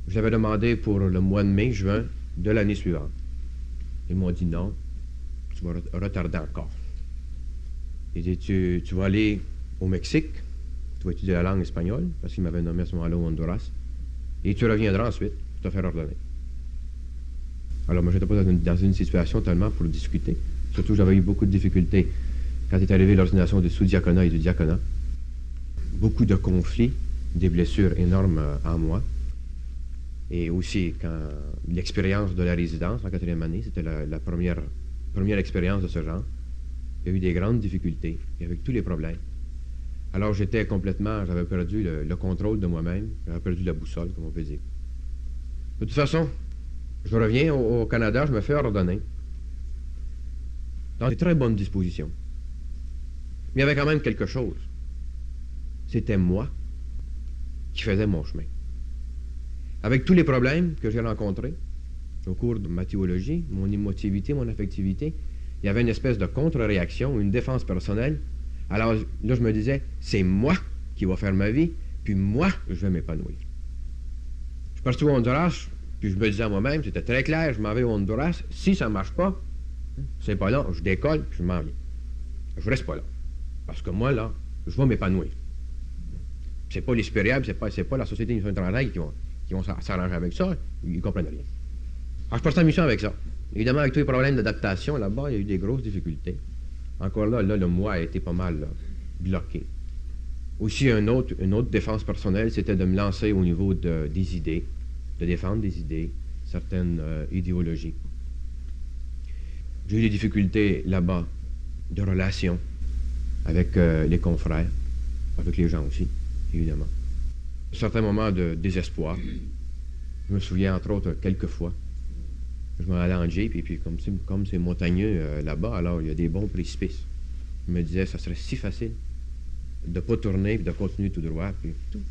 J'avais demandé pour le mois de mai, juin de l'année suivante. Ils m'ont dit non, tu vas retarder encore. Ils dit, tu vas aller au Mexique, tu vas étudier la langue espagnole, parce qu'ils m'avaient nommé à ce moment-là au Honduras, et tu reviendras ensuite pour te faire ordonner. Alors moi, je n'étais pas dans une situation tellement pour discuter. Surtout, j'avais eu beaucoup de difficultés quand est arrivée l'ordination du sous-diaconat et du diaconat. Beaucoup de conflits, des blessures énormes en moi. Et aussi, quand l'expérience de la résidence en quatrième année, c'était la première expérience de ce genre. Il y a eu des grandes difficultés, avec tous les problèmes. Alors j'avais perdu le contrôle de moi-même, j'avais perdu la boussole, comme on peut dire. De toute façon, je reviens au Canada, je me fais ordonner. Dans de très bonnes dispositions. Mais il y avait quand même quelque chose. C'était moi qui faisais mon chemin. Avec tous les problèmes que j'ai rencontrés au cours de ma théologie, mon émotivité, mon affectivité, il y avait une espèce de contre-réaction, une défense personnelle. Alors là, je me disais, c'est moi qui va faire ma vie, puis moi, je vais m'épanouir. Je suis parti au Honduras, puis je me disais à moi-même, c'était très clair, je m'en vais au Honduras. Si ça ne marche pas, c'est pas là, je décolle, puis je m'en viens. Je reste pas là. Parce que moi, là, je vais m'épanouir. C'est pas les supérieurs, c'est pas la société de mission étrangère qui vont s'arranger avec ça, ils ne comprennent rien. Alors, je suis parti en mission avec ça. Évidemment, avec tous les problèmes d'adaptation là-bas, il y a eu des grosses difficultés. Encore là, le moi a été pas mal là, bloqué. Aussi, une autre défense personnelle, c'était de me lancer au niveau des idées, de défendre des idées, certaines idéologies. J'ai eu des difficultés là-bas de relations avec les confrères, avec les gens aussi, évidemment. Certains moments de désespoir. Je me souviens, entre autres, quelques fois, je m'en allais en Jeep, et puis comme c'est montagneux là-bas, alors il y a des bons précipices. Je me disais, ça serait si facile de ne pas tourner, puis de continuer tout droit, puis tout.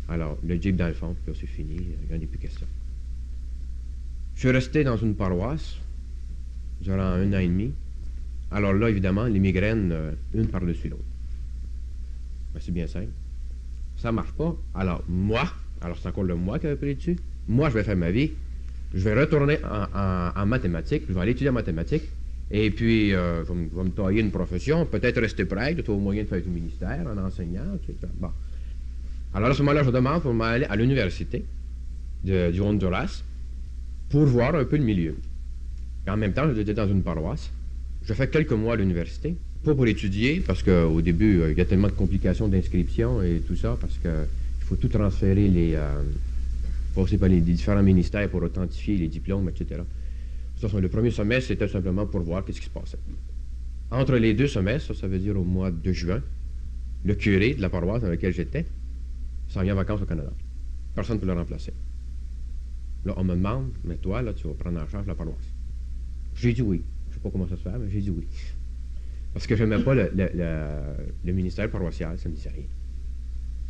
Alors, le jeep dans le fond, puis là, c'est fini, il n'y en a plus question. Je suis resté dans une paroisse durant 1 an et demi. Alors là, évidemment, les migraines, une par-dessus l'autre. Ben, c'est bien simple. Ça ne marche pas. Alors c'est encore le moi qui avait pris dessus. Moi, je vais faire ma vie. Je vais retourner en mathématiques. Je vais aller étudier en mathématiques. Et puis, je vais me tailler une profession. Peut-être rester prêtre, trouver moyen de faire du ministère, en enseignant, etc. Bon. Alors à ce moment-là, je demande pour m'aller à l'université du Honduras pour voir un peu le milieu. Et en même temps, j'étais dans une paroisse. Je fais quelques mois à l'université, pas pour étudier, parce qu'au début, il y a tellement de complications d'inscription et tout ça, parce qu'il faut tout transférer, passer par les différents ministères pour authentifier les diplômes, etc. Le premier semestre, c'était simplement pour voir qu'est-ce qui se passait. Entre les 2 semestres, ça veut dire au mois de juin, le curé de la paroisse dans laquelle j'étais s'en vient en vacances au Canada. Personne ne peut le remplacer. Là, on me demande, mais toi, là, tu vas prendre en charge la paroisse. J'ai dit oui. Je ne sais pas comment ça se fait, mais j'ai dit oui. Parce que je n'aimais pas le ministère paroissial, ça ne me disait rien.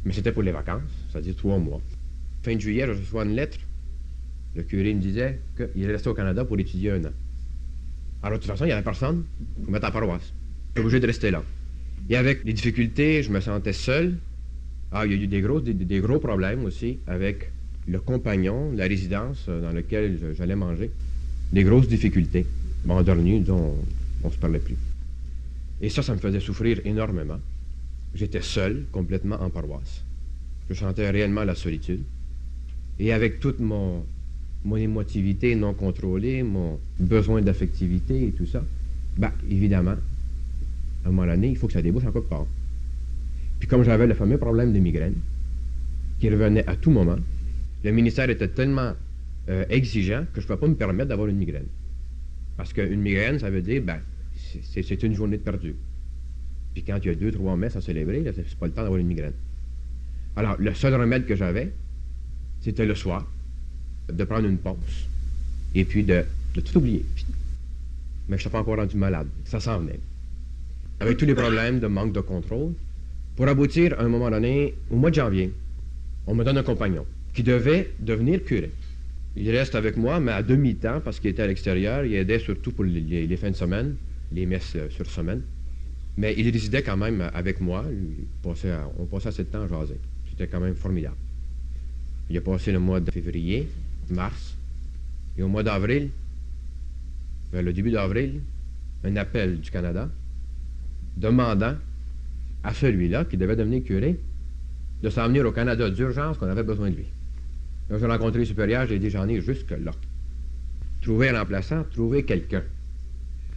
Mais c'était pour les vacances, c'est-à-dire 3 mois. Fin de juillet, je reçois une lettre. Le curé me disait qu'il restait au Canada pour étudier 1 an. Alors, de toute façon, il n'y avait personne pour mettre en paroisse. J'étais obligé de rester là. Et avec les difficultés, je me sentais seul. Ah, il y a eu des gros problèmes aussi avec le compagnon, la résidence dans laquelle j'allais manger. Des grosses difficultés. Bon, en dernier, disons, on ne se parlait plus. Et ça me faisait souffrir énormément. J'étais seul, complètement en paroisse. Je sentais réellement la solitude. Et avec toute mon émotivité non contrôlée, mon besoin d'affectivité et tout ça, ben, évidemment, à un moment donné, il faut que ça débouche en quelque part. Puis comme j'avais le fameux problème de migraine, qui revenait à tout moment, le ministère était tellement exigeant que je ne pouvais pas me permettre d'avoir une migraine. Parce qu'une migraine, ça veut dire, ben, c'est une journée de perdu. Puis quand il y a 2-3 messes à célébrer, là, c'est pas le temps d'avoir une migraine. Alors, le seul remède que j'avais, c'était le soir, de prendre une pause, et puis de tout oublier. Mais je n'étais pas encore rendu malade. Ça s'en venait. Avec tous les problèmes de manque de contrôle, pour aboutir à un moment donné, au mois de janvier, on me donne un compagnon qui devait devenir curé. Il reste avec moi, mais à demi-temps, parce qu'il était à l'extérieur. Il aidait surtout pour les fins de semaine, les messes sur semaine. Mais il résidait quand même avec moi. On passait assez de temps à jaser. C'était quand même formidable. Il a passé le mois de février, mars, et au mois d'avril, vers le début d'avril, un appel du Canada demandant à celui-là, qui devait devenir curé, de s'en venir au Canada d'urgence, qu'on avait besoin de lui. Là, j'ai rencontré le supérieur, j'ai dit, j'en ai jusque-là. Trouver un remplaçant, trouver quelqu'un.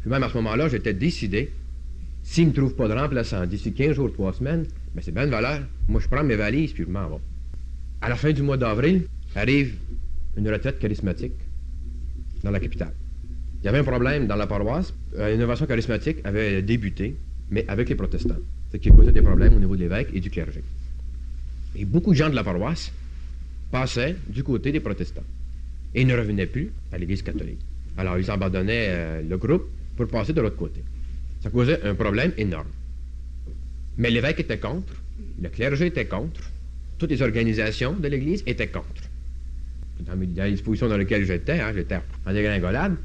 Puis même à ce moment-là, j'étais décidé, s'il ne me trouve pas de remplaçant d'ici 15 jours, 3 semaines, ben c'est bien de valeur. Moi, je prends mes valises, puis je m'en vais. À la fin du mois d'avril, arrive une retraite charismatique dans la capitale. Il y avait un problème dans la paroisse. L'innovation charismatique avait débuté, mais avec les protestants. C'est qui causait des problèmes au niveau de l'évêque et du clergé. Et beaucoup de gens de la paroisse passaient du côté des protestants et ne revenaient plus à l'Église catholique. Alors, ils abandonnaient le groupe pour passer de l'autre côté. Ça causait un problème énorme. Mais l'évêque était contre, le clergé était contre, toutes les organisations de l'Église étaient contre. Dans les dispositions dans lesquelles j'étais en dégringolade,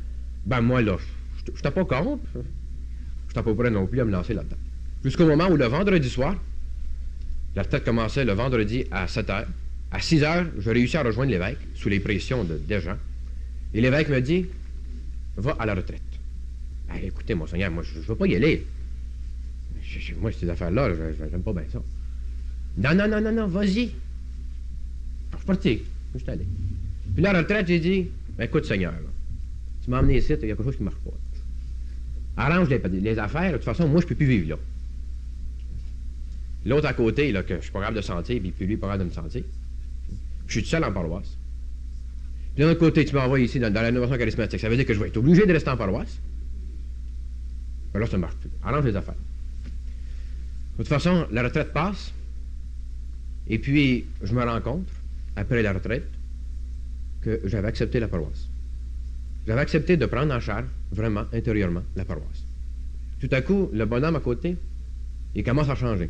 ben moi, là, je n'étais pas contre, je n'étais pas prêt non plus à me lancer là-dedans. Jusqu'au moment où le vendredi soir, la retraite commençait le vendredi à 7h. À 6h, je réussis à rejoindre l'évêque, sous les pressions des gens. Et l'évêque me dit, va à la retraite. Ben, écoutez, monseigneur, moi, je ne veux pas y aller. Moi, ces affaires-là, j'aime pas bien ça. Non, vas-y. Je suis parti. Je suis allé. Puis là, à la retraite, j'ai dit, ben, écoute, Seigneur, là, tu m'as emmené ici, il y a quelque chose qui ne marche pas. Arrange les affaires, de toute façon, moi, je ne peux plus vivre là. L'autre à côté, là, que je suis pas capable de sentir, puis lui, pas capable de me sentir. Je suis tout seul en paroisse. Puis d'un autre côté, tu m'envoies ici dans l'innovation charismatique. Ça veut dire que je vais être obligé de rester en paroisse. Mais là, ça ne marche plus. Arrange les affaires. De toute façon, la retraite passe. Et puis, je me rends compte, après la retraite, que j'avais accepté la paroisse. J'avais accepté de prendre en charge, vraiment, intérieurement, la paroisse. Tout à coup, le bonhomme à côté, il commence à changer.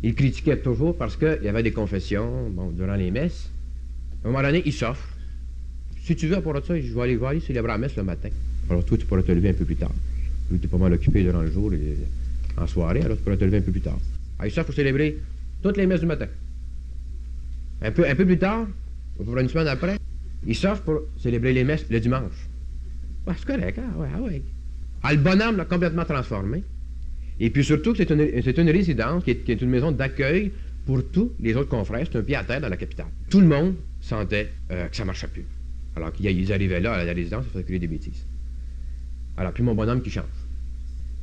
Il critiquait toujours parce qu'il y avait des confessions, bon, durant les messes. À un moment donné, il s'offre. Si tu veux, pour ça, je vais aller célébrer la messe le matin. Alors toi, tu pourras te lever un peu plus tard. Lui, tu es pas mal occupé durant le jour et en soirée, alors tu pourras te lever un peu plus tard. Alors, il s'offre pour célébrer toutes les messes du matin. Un peu plus tard, pour une semaine après, il s'offre pour célébrer les messes le dimanche. Ah, c'est correct, ouais. Ah, le bonhomme l'a complètement transformé. Et puis surtout, c'est une résidence qui est une maison d'accueil pour tous les autres confrères. C'est un pied à terre dans la capitale. Tout le monde sentait que ça ne marchait plus. Alors qu'ils arrivaient là, à la résidence, ils faisaient crier des bêtises. Alors, puis mon bonhomme qui change.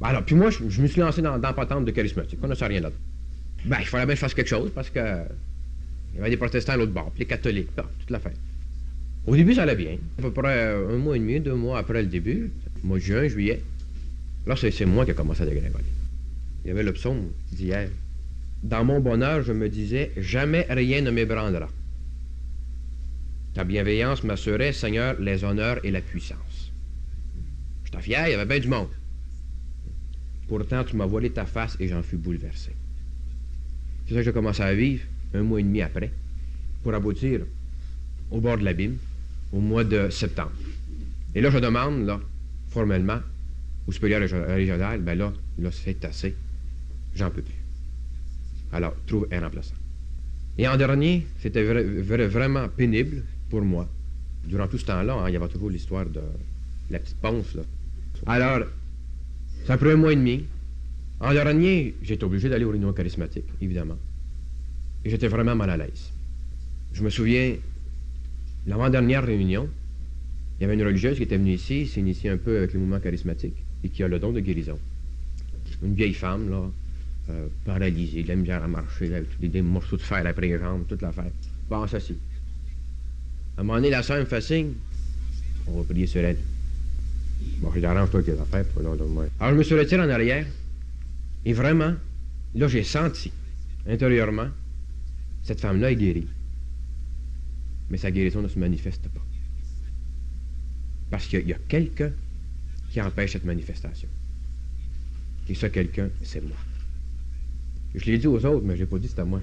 Alors, puis moi, je me suis lancé dans la patente de charismatique. On ne sait rien là-dedans. Ben, il fallait bien que je fasse quelque chose parce que il y avait des protestants à l'autre bord, puis les catholiques, toute l'affaire. Au début, ça allait bien. À peu près 1 mois et demi, 2 mois après le début, mois de juin, juillet, là, c'est moi qui ai commencé à dégringoler. Il y avait le psaume d'hier. Dans mon bonheur, je me disais, jamais rien ne m'ébranlera. Ta bienveillance m'assurait, Seigneur, les honneurs et la puissance. J'étais fier, il y avait bien du monde. Pourtant, tu m'as voilé ta face et j'en fus bouleversé. C'est ça que j'ai commencé à vivre 1 mois et demi après, pour aboutir au bord de l'abîme, au mois de septembre. Et là, je demande, là, formellement, au supérieur régional, ben là, c'est assez. J'en peux plus. Alors, trouve un remplaçant. Et en dernier, c'était vraiment pénible pour moi. Durant tout ce temps-là, hein, il y avait toujours l'histoire de la petite ponce, là. Alors, ça a pris 1 mois et demi. En dernier, j'étais obligé d'aller aux réunions charismatiques, évidemment. Et j'étais vraiment mal à l'aise. Je me souviens, l'avant-dernière réunion, il y avait une religieuse qui était venue ici, s'initier un peu avec le mouvement charismatique, et qui a le don de guérison. Une vieille femme, là, paralysée, de la misère à marcher, avec des morceaux de fer après les jambes, toute l'affaire. Bon, ça si. À un moment donné, la sœur me fait signe, on va prier sur elle. Bon, je l'arrange-toi avec les affaires, puis là, moi. Alors, je me suis retiré en arrière, et vraiment, là, j'ai senti, intérieurement, cette femme-là est guérie. Mais sa guérison ne se manifeste pas. Parce qu'il y a quelqu'un qui empêche cette manifestation. Et ce quelqu'un, c'est moi. Je l'ai dit aux autres, mais je n'ai pas dit que c'était moi.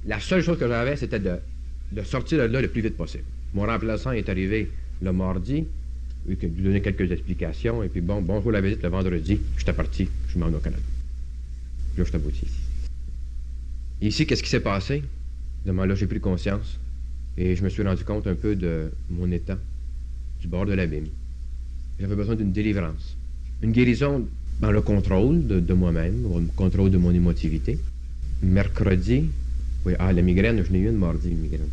La seule chose que j'avais, c'était de sortir de là le plus vite possible. Mon remplaçant est arrivé le mardi, lui donner quelques explications, et puis bonjour la visite le vendredi, j'étais parti, je m'en vais au Canada. Puis là, je suis abouti ici. Et ici, qu'est-ce qui s'est passé? Là, j'ai pris conscience, et je me suis rendu compte un peu de mon état, du bord de l'abîme. J'avais besoin d'une délivrance. Une guérison dans le contrôle de moi-même, le contrôle de mon émotivité. Mercredi, oui, la migraine, je n'ai eu une mardi, une migraine.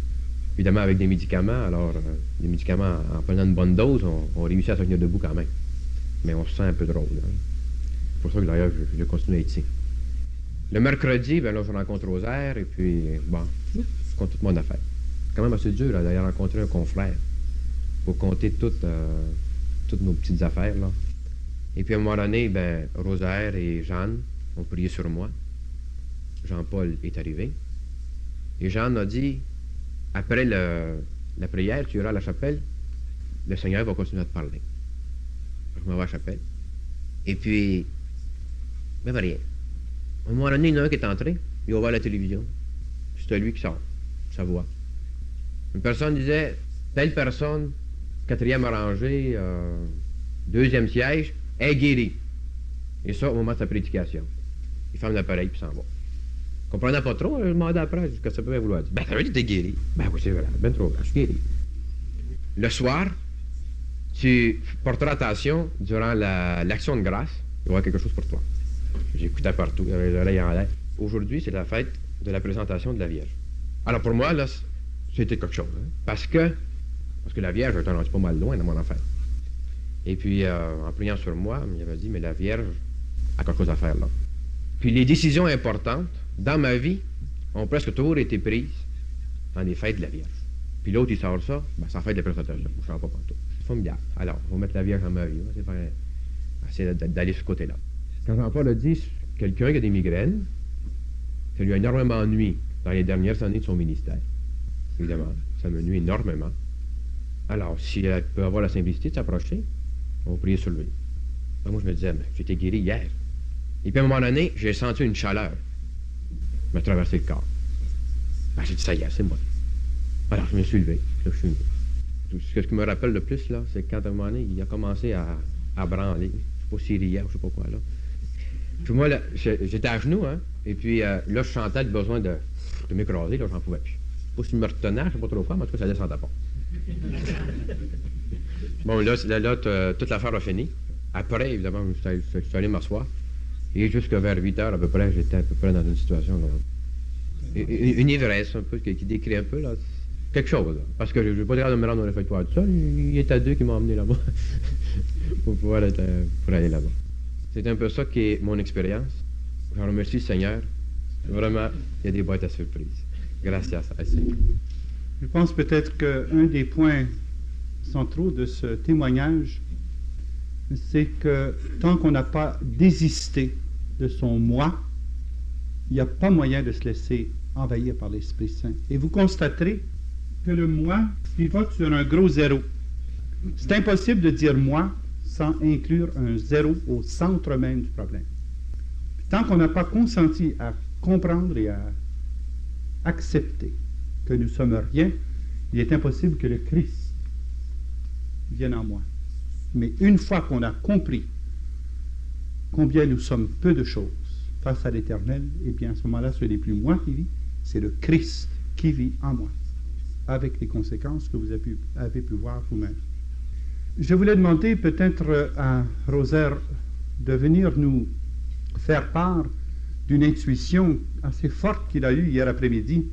Évidemment, avec des médicaments, alors, des médicaments, en prenant une bonne dose, on réussit à se tenir debout quand même. Mais on se sent un peu drôle. Hein. C'est pour ça que d'ailleurs, je continue à être ici. Le mercredi, ben là, je rencontre Rosaire, et puis, bon, je compte toute mon affaire. C'est quand même assez dur, là, d'aller rencontrer un confrère pour compter toutes nos petites affaires, là. Et puis, à un moment donné, ben, Rosaire et Jeanne ont prié sur moi. Jean-Paul est arrivé. Et Jeanne a dit, après la prière, tu iras à la chapelle, le Seigneur va continuer à te parler. Je m'en vais à la chapelle. Et puis, ben, rien. À un moment donné, il y en a un qui est entré, il a ouvert la télévision. C'était lui qui sort, sa voix. Une personne disait, telle personne, 4e rangée, 2e siège, est guérie. Et ça, au moment de sa prédication. Il ferme l'appareil puis s'en va. Comprenant pas trop, je demandais après ce que ça pouvait vouloir dire. Ben, ça veut dire que t'es guéri. Ben oui, c'est vrai, ben trop, je suis guéri. Le soir, tu porteras attention durant l'action de grâce, il y aura quelque chose pour toi. J'écoutais partout, j'avais les oreilles en l'air. Aujourd'hui, c'est la fête de la présentation de la Vierge. Alors pour moi, là, c'était quelque chose. Hein, parce que la Vierge, je suis pas mal loin dans mon affaire. Et puis, en priant sur moi, il m'avait dit, mais la Vierge a quelque chose à faire là. Puis les décisions importantes dans ma vie ont presque toujours été prises dans les fêtes de la Vierge. Puis l'autre, il sort ça, ben, c'est en fête de la présentation. Je ne sors pas partout. C'est formidable. Alors, on va mettre la Vierge dans ma vie. On va essayer d'aller de ce côté-là. Quand Jean-Paul a dit, quelqu'un qui a des migraines, ça lui a énormément nui dans les dernières années de son ministère. Évidemment, ça me nuit énormément. Alors, si elle peut avoir la simplicité de s'approcher, on va prier sur lui. Alors, moi, je me disais, mais j'étais guéri hier. Et puis, à un moment donné, j'ai senti une chaleur. m'a traversé le corps. Ben, j'ai dit, ça y est, c'est moi. Alors, je me suis levé. Là, je suis venu. Ce que je me rappelle le plus, là, c'est quand à un moment donné, il a commencé à branler. Je ne sais pas s'il riait ou je ne sais pas quoi, là. Puis moi, là, j'étais à genoux, hein. Et puis là, je sentais le besoin de m'écraser, là, j'en pouvais plus. Je ne sais pas s'il me retenait, je ne sais pas trop quoi, mais en tout cas, ça descendait pas. Bon, là, toute l'affaire a fini. Après, évidemment, je suis allé m'asseoir. Et jusqu'à vers 8 heures à peu près, j'étais à peu près dans une situation, là, une ivresse un peu, qui décrit un peu, là, quelque chose, là. Parce que je n'ai pas l'air de me rendre au réfectoire tout seul. Il est à deux qui m'ont emmené là-bas pour pouvoir pour aller là-bas. C'est un peu ça qui est mon expérience. Je remercie le Seigneur. Vraiment, il y a des boîtes à surprise. Gracias al Seigneur. Je pense peut-être qu'un des points centraux de ce témoignage, c'est que tant qu'on n'a pas désisté de son moi, il n'y a pas moyen de se laisser envahir par l'Esprit Saint. Et vous constaterez que le moi pivote sur un gros zéro. C'est impossible de dire moi sans inclure un zéro au centre même du problème. Tant qu'on n'a pas consenti à comprendre et à accepter que nous sommes rien, il est impossible que le Christ vienne en moi. Mais une fois qu'on a compris combien nous sommes peu de choses face à l'Éternel, eh bien à ce moment-là, ce n'est plus moi qui vis, c'est le Christ qui vit en moi, avec les conséquences que vous avez pu voir vous-même. Je voulais demander peut-être à Rosaire de venir nous faire part d'une intuition assez forte qu'il a eue hier après-midi.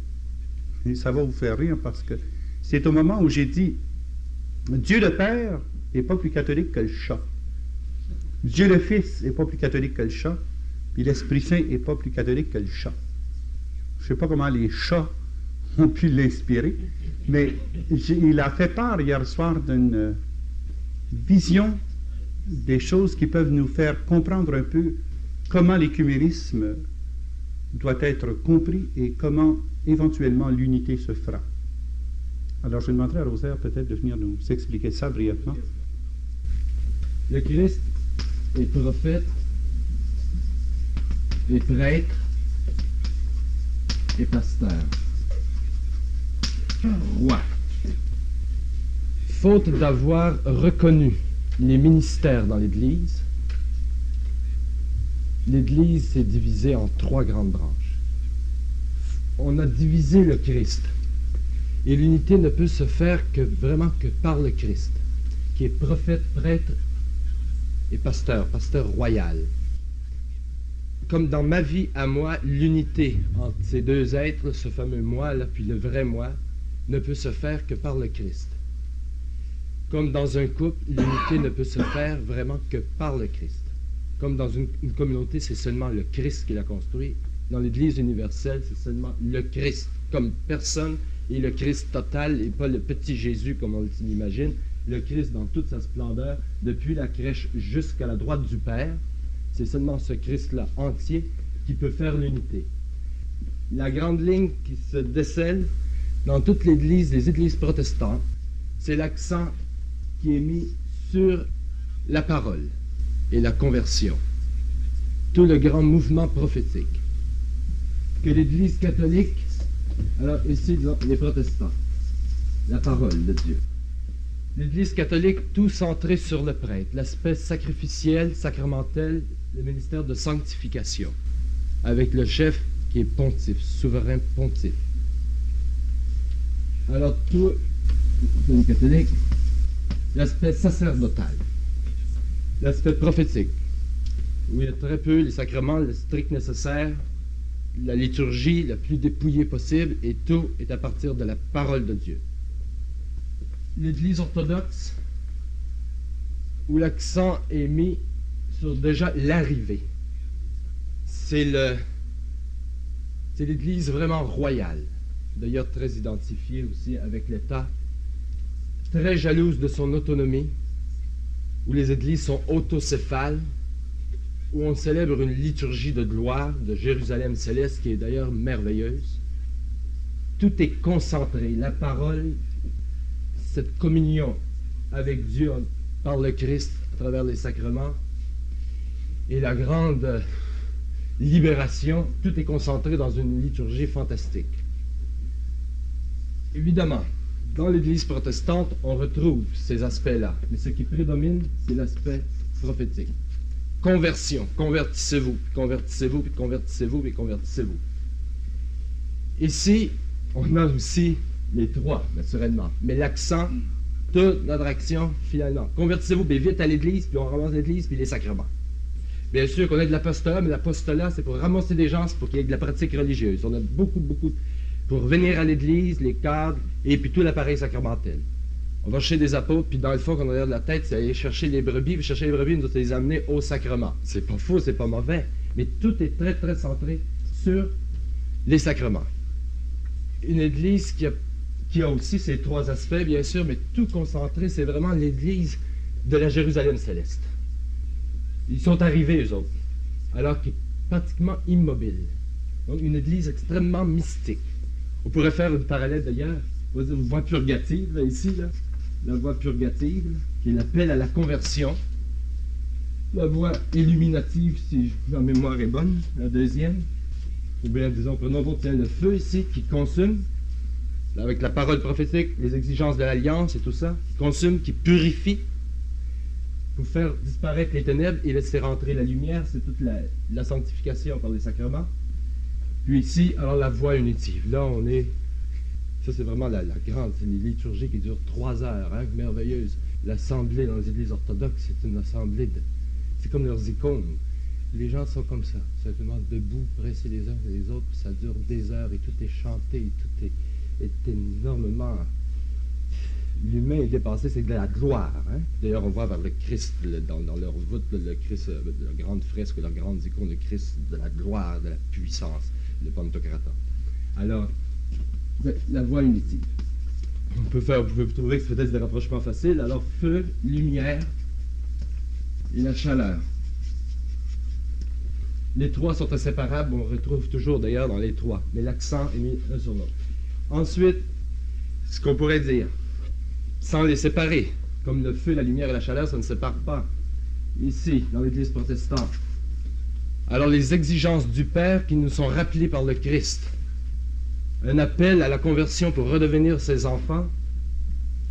Et ça va vous faire rire parce que c'est au moment où j'ai dit « Dieu le Père n'est pas plus catholique que le chat. Dieu le Fils n'est pas plus catholique que le chat. Puis l'Esprit Saint n'est pas plus catholique que le chat. » Je ne sais pas comment les chats ont pu l'inspirer, mais il a fait part hier soir d'une vision des choses qui peuvent nous faire comprendre un peu comment l'écuménisme doit être compris et comment éventuellement l'unité se fera. Alors je demanderai à Rosaire peut-être de venir nous expliquer ça brièvement. Le Christ est prophète, est prêtre, et pasteur. Roi. Faute d'avoir reconnu les ministères dans l'Église, l'Église s'est divisée en 3 grandes branches. On a divisé le Christ. Et l'unité ne peut se faire que vraiment que par le Christ, qui est prophète, prêtre et pasteur royal. Comme dans ma vie à moi, l'unité entre ces 2 êtres, ce fameux moi-là, puis le vrai moi, ne peut se faire que par le Christ. Comme dans un couple, l'unité ne peut se faire vraiment que par le Christ. Comme dans une communauté, c'est seulement le Christ qui l'a construit. Dans l'Église universelle, c'est seulement le Christ comme personne et le Christ total et pas le petit Jésus comme on l'imagine. Le Christ dans toute sa splendeur, depuis la crèche jusqu'à la droite du Père. C'est seulement ce Christ-là entier qui peut faire l'unité. La grande ligne qui se décèle dans toutes les églises protestantes, c'est l'accent qui est mis sur la parole et la conversion. Tout le grand mouvement prophétique. Que l'Église catholique, alors ici, disons, les protestants, la parole de Dieu. L'Église catholique, tout centré sur le prêtre, l'aspect sacrificiel, sacramentel, le ministère de sanctification, avec le chef qui est pontife, souverain pontife. Alors tout, les catholiques, l'aspect sacerdotal, l'aspect prophétique, où il y a très peu les sacrements, le strict nécessaire, la liturgie la plus dépouillée possible, et tout est à partir de la parole de Dieu. L'Église orthodoxe, où l'accent est mis sur déjà l'arrivée. C'est l'Église vraiment royale, d'ailleurs très identifiée aussi avec l'État, très jalouse de son autonomie, où les églises sont autocéphales, où on célèbre une liturgie de gloire de Jérusalem céleste qui est d'ailleurs merveilleuse. Tout est concentré, la parole, cette communion avec Dieu par le Christ à travers les sacrements, et la grande libération, tout est concentré dans une liturgie fantastique. Évidemment, dans l'Église protestante, on retrouve ces aspects-là, mais ce qui prédomine, c'est l'aspect prophétique. Conversion, convertissez-vous, convertissez-vous, puis convertissez-vous, puis convertissez-vous. Ici, on a aussi les trois, naturellement, mais l'accent, toute notre action, finalement. Convertissez-vous, puis vite à l'Église, puis on ramasse l'Église, puis les sacrements. Bien sûr qu'on a de l'apostolat, mais l'apostolat, c'est pour ramasser des gens, c'est pour qu'il y ait de la pratique religieuse. On a beaucoup pour venir à l'Église, les cadres, et puis tout l'appareil sacramentel. On va chercher des apôtres, puis dans le fond, qu'on a derrière la tête, c'est aller chercher les brebis, puis chercher les brebis, nous les amener au sacrement. C'est pas faux, c'est pas mauvais, mais tout est très, très centré sur les sacrements. Une Église qui a aussi ces trois aspects, bien sûr, mais tout concentré, c'est vraiment l'Église de la Jérusalem céleste. Ils sont arrivés, eux autres, alors qu'ils sont pratiquement immobiles. Donc, une Église extrêmement mystique. On pourrait faire une parallèle d'ailleurs, une voie purgative, là, ici, là. La voie purgative, là, qui est l'appel à la conversion. La voie illuminative, si ma mémoire est bonne, la deuxième. Ou bien, disons, prenons donc le feu ici, qui consume, là, avec la parole prophétique, les exigences de l'Alliance et tout ça, qui consume, qui purifie, pour faire disparaître les ténèbres et laisser rentrer la lumière, c'est toute la sanctification par les sacrements. Puis ici, alors la voie unitive. Là, on est... Ça, c'est vraiment la grande... C'est une liturgie qui dure 3 heures, hein, merveilleuse. L'assemblée dans les églises orthodoxes, c'est une assemblée de... C'est comme leurs icônes. Les gens sont comme ça, simplement debout, pressés les uns et les autres. Ça dure des heures et tout est chanté, et tout est énormément... L'humain est dépassé, c'est de la gloire. Hein? D'ailleurs, on voit vers le Christ, dans leur voûte, le Christ, la grande fresque, la grande icône de Christ, de la gloire, de la puissance, le Pantocrator. Alors, la voie unitive. Vous pouvez trouver que c'est peut-être des rapprochements faciles. Alors, feu, lumière et la chaleur. Les trois sont inséparables, on retrouve toujours d'ailleurs dans les trois, mais l'accent est mis un sur l'autre. Ensuite, ce qu'on pourrait dire, sans les séparer, comme le feu, la lumière et la chaleur, ça ne sépare pas. Ici, dans l'Église protestante. Alors, les exigences du Père qui nous sont rappelées par le Christ. Un appel à la conversion pour redevenir ses enfants.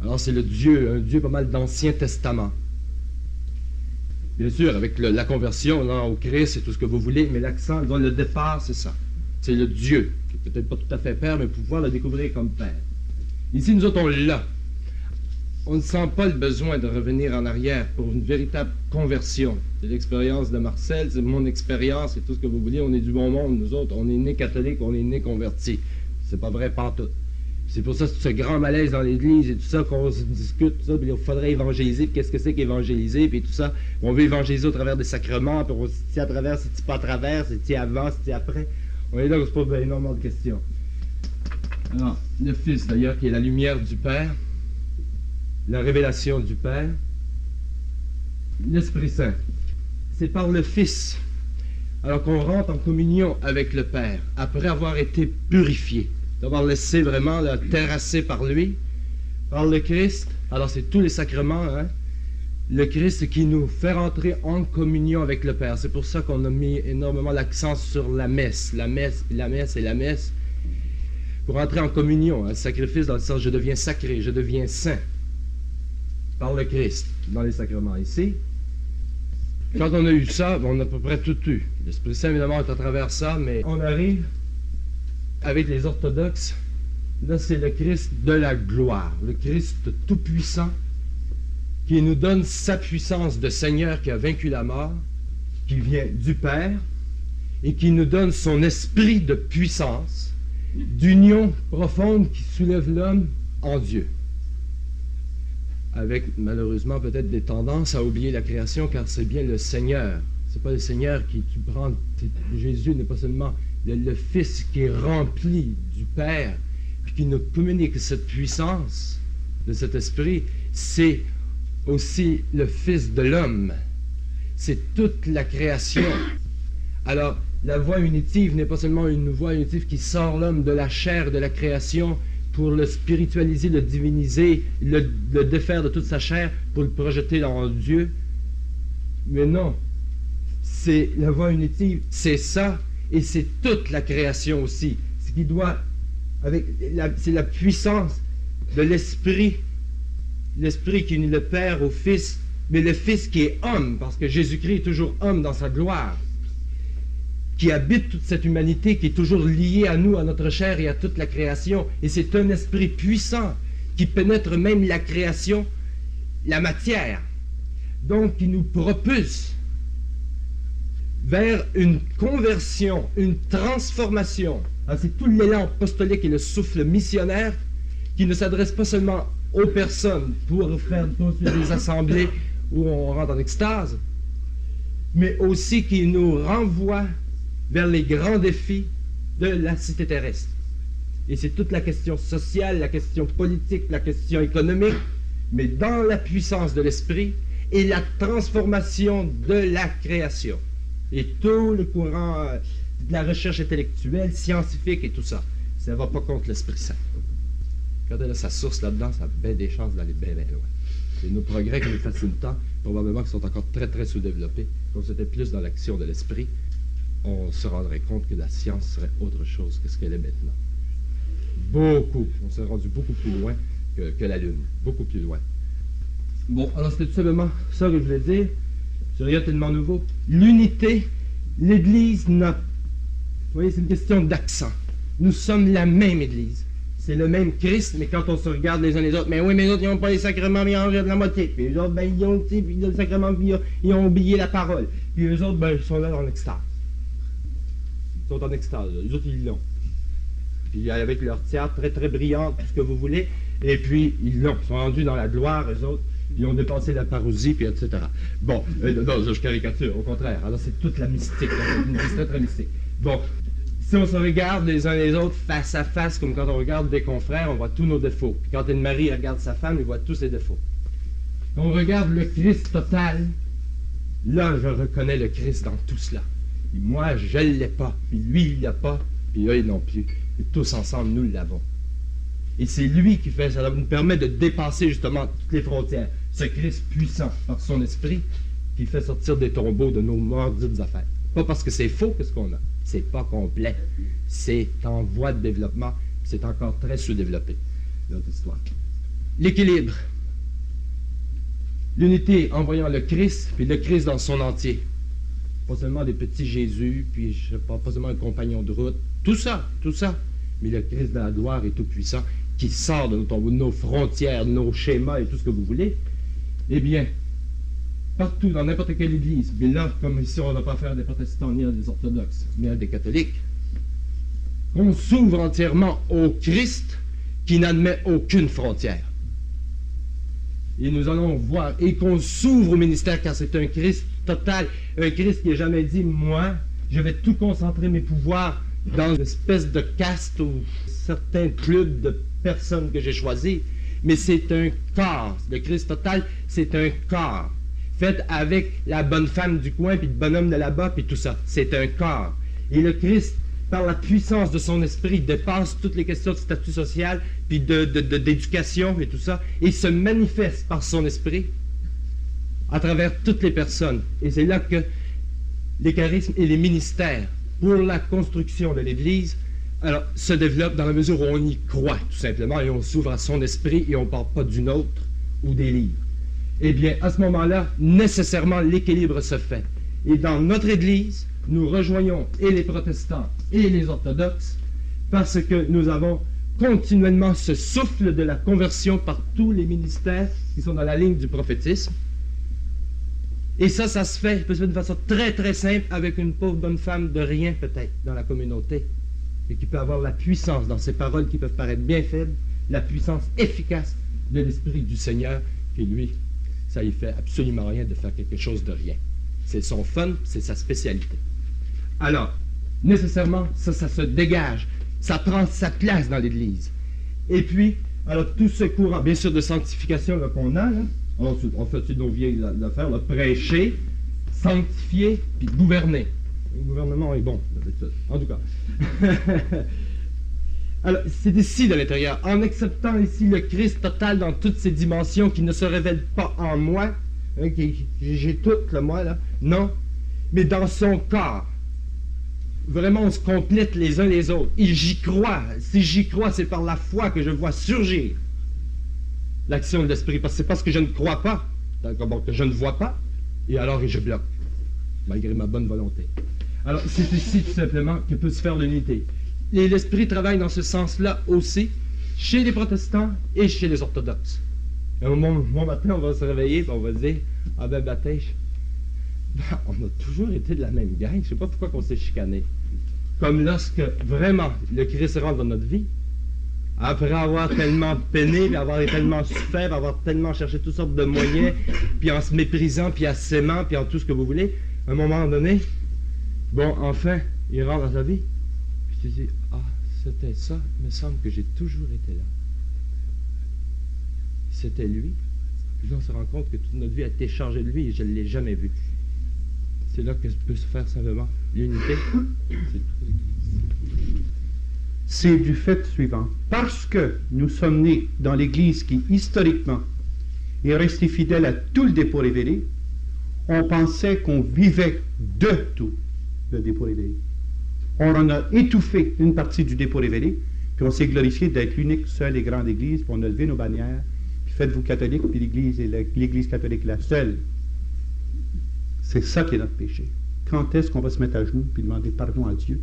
Alors, c'est un Dieu pas mal d'Ancien Testament. Bien sûr, avec la conversion là, au Christ et tout ce que vous voulez, mais l'accent, le départ, c'est ça. C'est le Dieu, qui n'est peut-être pas tout à fait Père, mais pour pouvoir le découvrir comme Père. Ici, nous autres, on l'a. On ne sent pas le besoin de revenir en arrière pour une véritable conversion. C'est l'expérience de Marcel, c'est mon expérience, c'est tout ce que vous voulez. On est du bon monde, nous autres. On est nés catholiques, on est nés convertis. C'est pas vrai pantoute. C'est pour ça ce grand malaise dans l'Église et tout ça qu'on se discute, tout ça, puis il faudrait évangéliser, puis qu'est-ce que c'est qu'évangéliser, puis tout ça. On veut évangéliser au travers des sacrements, puis on se dit à travers, c'est-tu pas à travers, c'est-tu avant, c'est-tu après. On est là, on se pose énormément de questions. Alors, le Fils d'ailleurs, qui est la lumière du Père, la révélation du Père, l'Esprit Saint. C'est par le Fils, alors qu'on rentre en communion avec le Père, après avoir été purifié, d'avoir laissé vraiment terrassé par lui, par le Christ. Alors c'est tous les sacrements, hein? Le Christ qui nous fait rentrer en communion avec le Père. C'est pour ça qu'on a mis énormément l'accent sur la messe, la messe et la messe, pour entrer en communion, un sacrifice dans le sens je deviens sacré, je deviens saint, par le Christ, dans les sacrements ici. Quand on a eu ça, on a à peu près tout eu. L'Esprit Saint, évidemment, est à travers ça, mais on arrive avec les orthodoxes. Là, c'est le Christ de la gloire, le Christ tout-puissant, qui nous donne sa puissance de Seigneur qui a vaincu la mort, qui vient du Père, et qui nous donne son esprit de puissance, d'union profonde qui soulève l'homme en Dieu. Avec, malheureusement, peut-être des tendances à oublier la création, car c'est bien le Seigneur. C'est pas le Seigneur qui prend... Jésus n'est pas seulement le Fils qui est rempli du Père, puis qui nous communique cette puissance de cet esprit, c'est aussi le Fils de l'homme. C'est toute la création. Alors, la voie unitive n'est pas seulement une voie unitive qui sort l'homme de la chair, de la création, pour le spiritualiser, le diviniser, le défaire de toute sa chair, pour le projeter en Dieu. Mais non, c'est la voie unitive, c'est ça, et c'est toute la création aussi. Ce qui doit, c'est la puissance de l'Esprit qui unit le Père au Fils, mais le Fils qui est homme, parce que Jésus-Christ est toujours homme dans sa gloire, qui habite toute cette humanité, qui est toujours liée à nous, à notre chair et à toute la création. Et c'est un esprit puissant qui pénètre même la création, la matière, donc qui nous propulse vers une conversion, une transformation. Alors, c'est tout l'élan apostolique et le souffle missionnaire qui ne s'adresse pas seulement aux personnes pour faire des assemblées où on rentre en extase, mais aussi qui nous renvoie vers les grands défis de la cité terrestre. Et c'est toute la question sociale, la question politique, la question économique, mais dans la puissance de l'esprit et la transformation de la création. Et tout le courant de la recherche intellectuelle, scientifique et tout ça, ça ne va pas contre l'Esprit Saint. Quand elle a sa source là-dedans, ça a bien des chances d'aller bien, bien loin. Et nos progrès qui nous fascinent tant, probablement qui sont encore très, très sous-développés, si on était plus dans l'action de l'esprit, on se rendrait compte que la science serait autre chose que ce qu'elle est maintenant. Beaucoup. On s'est rendu beaucoup plus loin que la Lune. Beaucoup plus loin. Bon, alors c'était tout simplement ça que je voulais dire. C'est rien tellement nouveau. L'unité, l'Église n'a... Vous voyez, c'est une question d'accent. Nous sommes la même Église. C'est le même Christ, mais quand on se regarde les uns les autres, mais oui, mais les autres, ils n'ont pas les sacrements, mais ils en regardent la moitié. Puis les autres, ben, ils ont, puis le sacrement, puis ils ont oublié la parole. Puis les autres, ben, ils sont là en extase. Ils sont en extase. Les autres, ils l'ont. Puis avec leur théâtre très, très brillant, tout ce que vous voulez. Et puis, ils l'ont. Ils sont rendus dans la gloire, eux autres. Ils ont dépassé la parousie, puis etc. Bon, non, je caricature, au contraire. Alors, c'est toute la mystique. Une mystique très, très mystique. Bon, si on se regarde les uns les autres face à face, comme quand on regarde des confrères, on voit tous nos défauts. Puis quand une mari regarde sa femme, il voit tous ses défauts. Quand on regarde le Christ total, là, je reconnais le Christ dans tout cela. Et moi, je ne l'ai pas. Puis lui, il ne l'a pas. Puis eux, non plus. Et tous ensemble, nous l'avons. Et c'est lui qui fait ça. Ça nous permet de dépasser justement toutes les frontières. Ce Christ puissant par son esprit qui fait sortir des tombeaux de nos mordides affaires. Pas parce que c'est faux que ce qu'on a. C'est pas complet. C'est en voie de développement. C'est encore très sous-développé, notre histoire. L'équilibre. L'unité en voyant le Christ, puis le Christ dans son entier. Pas seulement des petits Jésus, puis je sais pas seulement un compagnon de route. Tout ça. Mais le Christ de la gloire est tout puissant, qui sort de nos frontières, de nos schémas et tout ce que vous voulez. Eh bien, partout, dans n'importe quelle église, mais là, comme ici, on ne va pas faire des protestants ni des orthodoxes, mais des catholiques, qu'on s'ouvre entièrement au Christ qui n'admet aucune frontière. Et nous allons voir, et qu'on s'ouvre au ministère, car c'est un Christ total, un Christ qui n'a jamais dit, moi, je vais tout concentrer mes pouvoirs dans une espèce de caste ou certains clubs de personnes que j'ai choisis, mais c'est un corps. Le Christ total, c'est un corps. Fait avec la bonne femme du coin, puis le bonhomme de là-bas, puis tout ça. C'est un corps. Et le Christ, par la puissance de son esprit, dépasse toutes les questions de statut social, puis d'éducation et tout ça, et se manifeste par son esprit à travers toutes les personnes. Et c'est là que les charismes et les ministères pour la construction de l'Église se développent dans la mesure où on y croit, tout simplement, et on s'ouvre à son esprit et on ne part pas d'une autre ou des livres. Eh bien, à ce moment-là, nécessairement, l'équilibre se fait. Et dans notre Église, nous rejoignons et les protestants et les orthodoxes parce que nous avons continuellement ce souffle de la conversion par tous les ministères qui sont dans la ligne du prophétisme. Et ça se fait de façon très, très simple avec une pauvre bonne femme de rien, peut-être, dans la communauté, et qui peut avoir la puissance dans ses paroles qui peuvent paraître bien faibles, la puissance efficace de l'Esprit du Seigneur, qui lui, ça y fait absolument rien de faire quelque chose de rien. C'est son fun, c'est sa spécialité. Alors, nécessairement, ça se dégage, ça prend sa place dans l'Église. Et puis, alors tout ce courant, bien sûr, de sanctification là, qu'on a, là, on fait nos vieilles affaires, là, prêcher, sanctifier, puis gouverner. Le gouvernement est bon, d'habitude. En tout cas. Alors, c'est ici, de l'intérieur, en acceptant ici le Christ total dans toutes ses dimensions qui ne se révèlent pas en moi, hein, j'ai tout, là, moi, là, non. mais dans son corps. Vraiment, on se complète les uns les autres. Et j'y crois. Si j'y crois, c'est par la foi que je vois surgir l'action de l'Esprit. Parce que c'est parce que je ne crois pas, d'accord, que je ne vois pas, et alors je bloque, malgré ma bonne volonté. Alors, c'est ici tout simplement que peut se faire l'unité. Et l'Esprit travaille dans ce sens-là aussi, chez les protestants et chez les orthodoxes. Et un bon matin, on va se réveiller et on va dire, ah ben baptême, on a toujours été de la même gang, je ne sais pas pourquoi on s'est chicané. Comme lorsque vraiment le Christ rentre dans notre vie, après avoir tellement peiné, puis avoir tellement souffert, puis avoir tellement cherché toutes sortes de moyens, puis en se méprisant, puis en s'aimant, puis en tout ce que vous voulez, à un moment donné, bon, enfin, il rentre dans ta vie, puis tu dis, ah, c'était ça, il me semble que j'ai toujours été là. C'était lui. Puis là, on se rend compte que toute notre vie a été chargée de lui et je ne l'ai jamais vu. C'est là que peut se faire simplement l'unité. C'est du fait suivant. Parce que nous sommes nés dans l'Église qui, historiquement, est restée fidèle à tout le dépôt révélé, on pensait qu'on vivait de tout le dépôt révélé. On en a étouffé une partie du dépôt révélé, puis on s'est glorifié d'être l'unique, seule et grande Église, puis on a levé nos bannières, puis faites-vous catholiques, puis l'Église catholique est la seule. C'est ça qui est notre péché. Quand est-ce qu'on va se mettre à genoux puis demander pardon à Dieu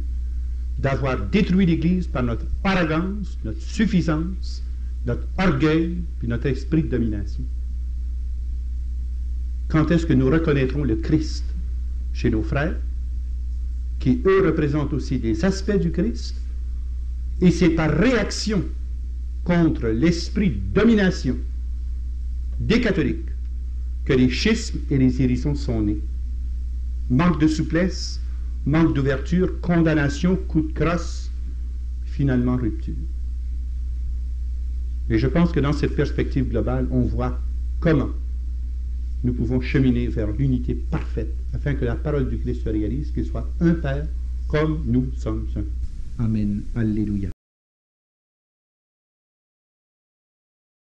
d'avoir détruit l'Église par notre arrogance, notre suffisance, notre orgueil, puis notre esprit de domination? Quand est-ce que nous reconnaîtrons le Christ chez nos frères, qui eux représentent aussi des aspects du Christ, et c'est par réaction contre l'esprit de domination des catholiques que les schismes et les hérésies sont nés. Manque de souplesse, manque d'ouverture, condamnation, coup de crosse, finalement rupture. Et je pense que dans cette perspective globale, on voit comment nous pouvons cheminer vers l'unité parfaite, afin que la parole du Christ se réalise, qu'il soit un Père, comme nous sommes un. Amen. Alléluia.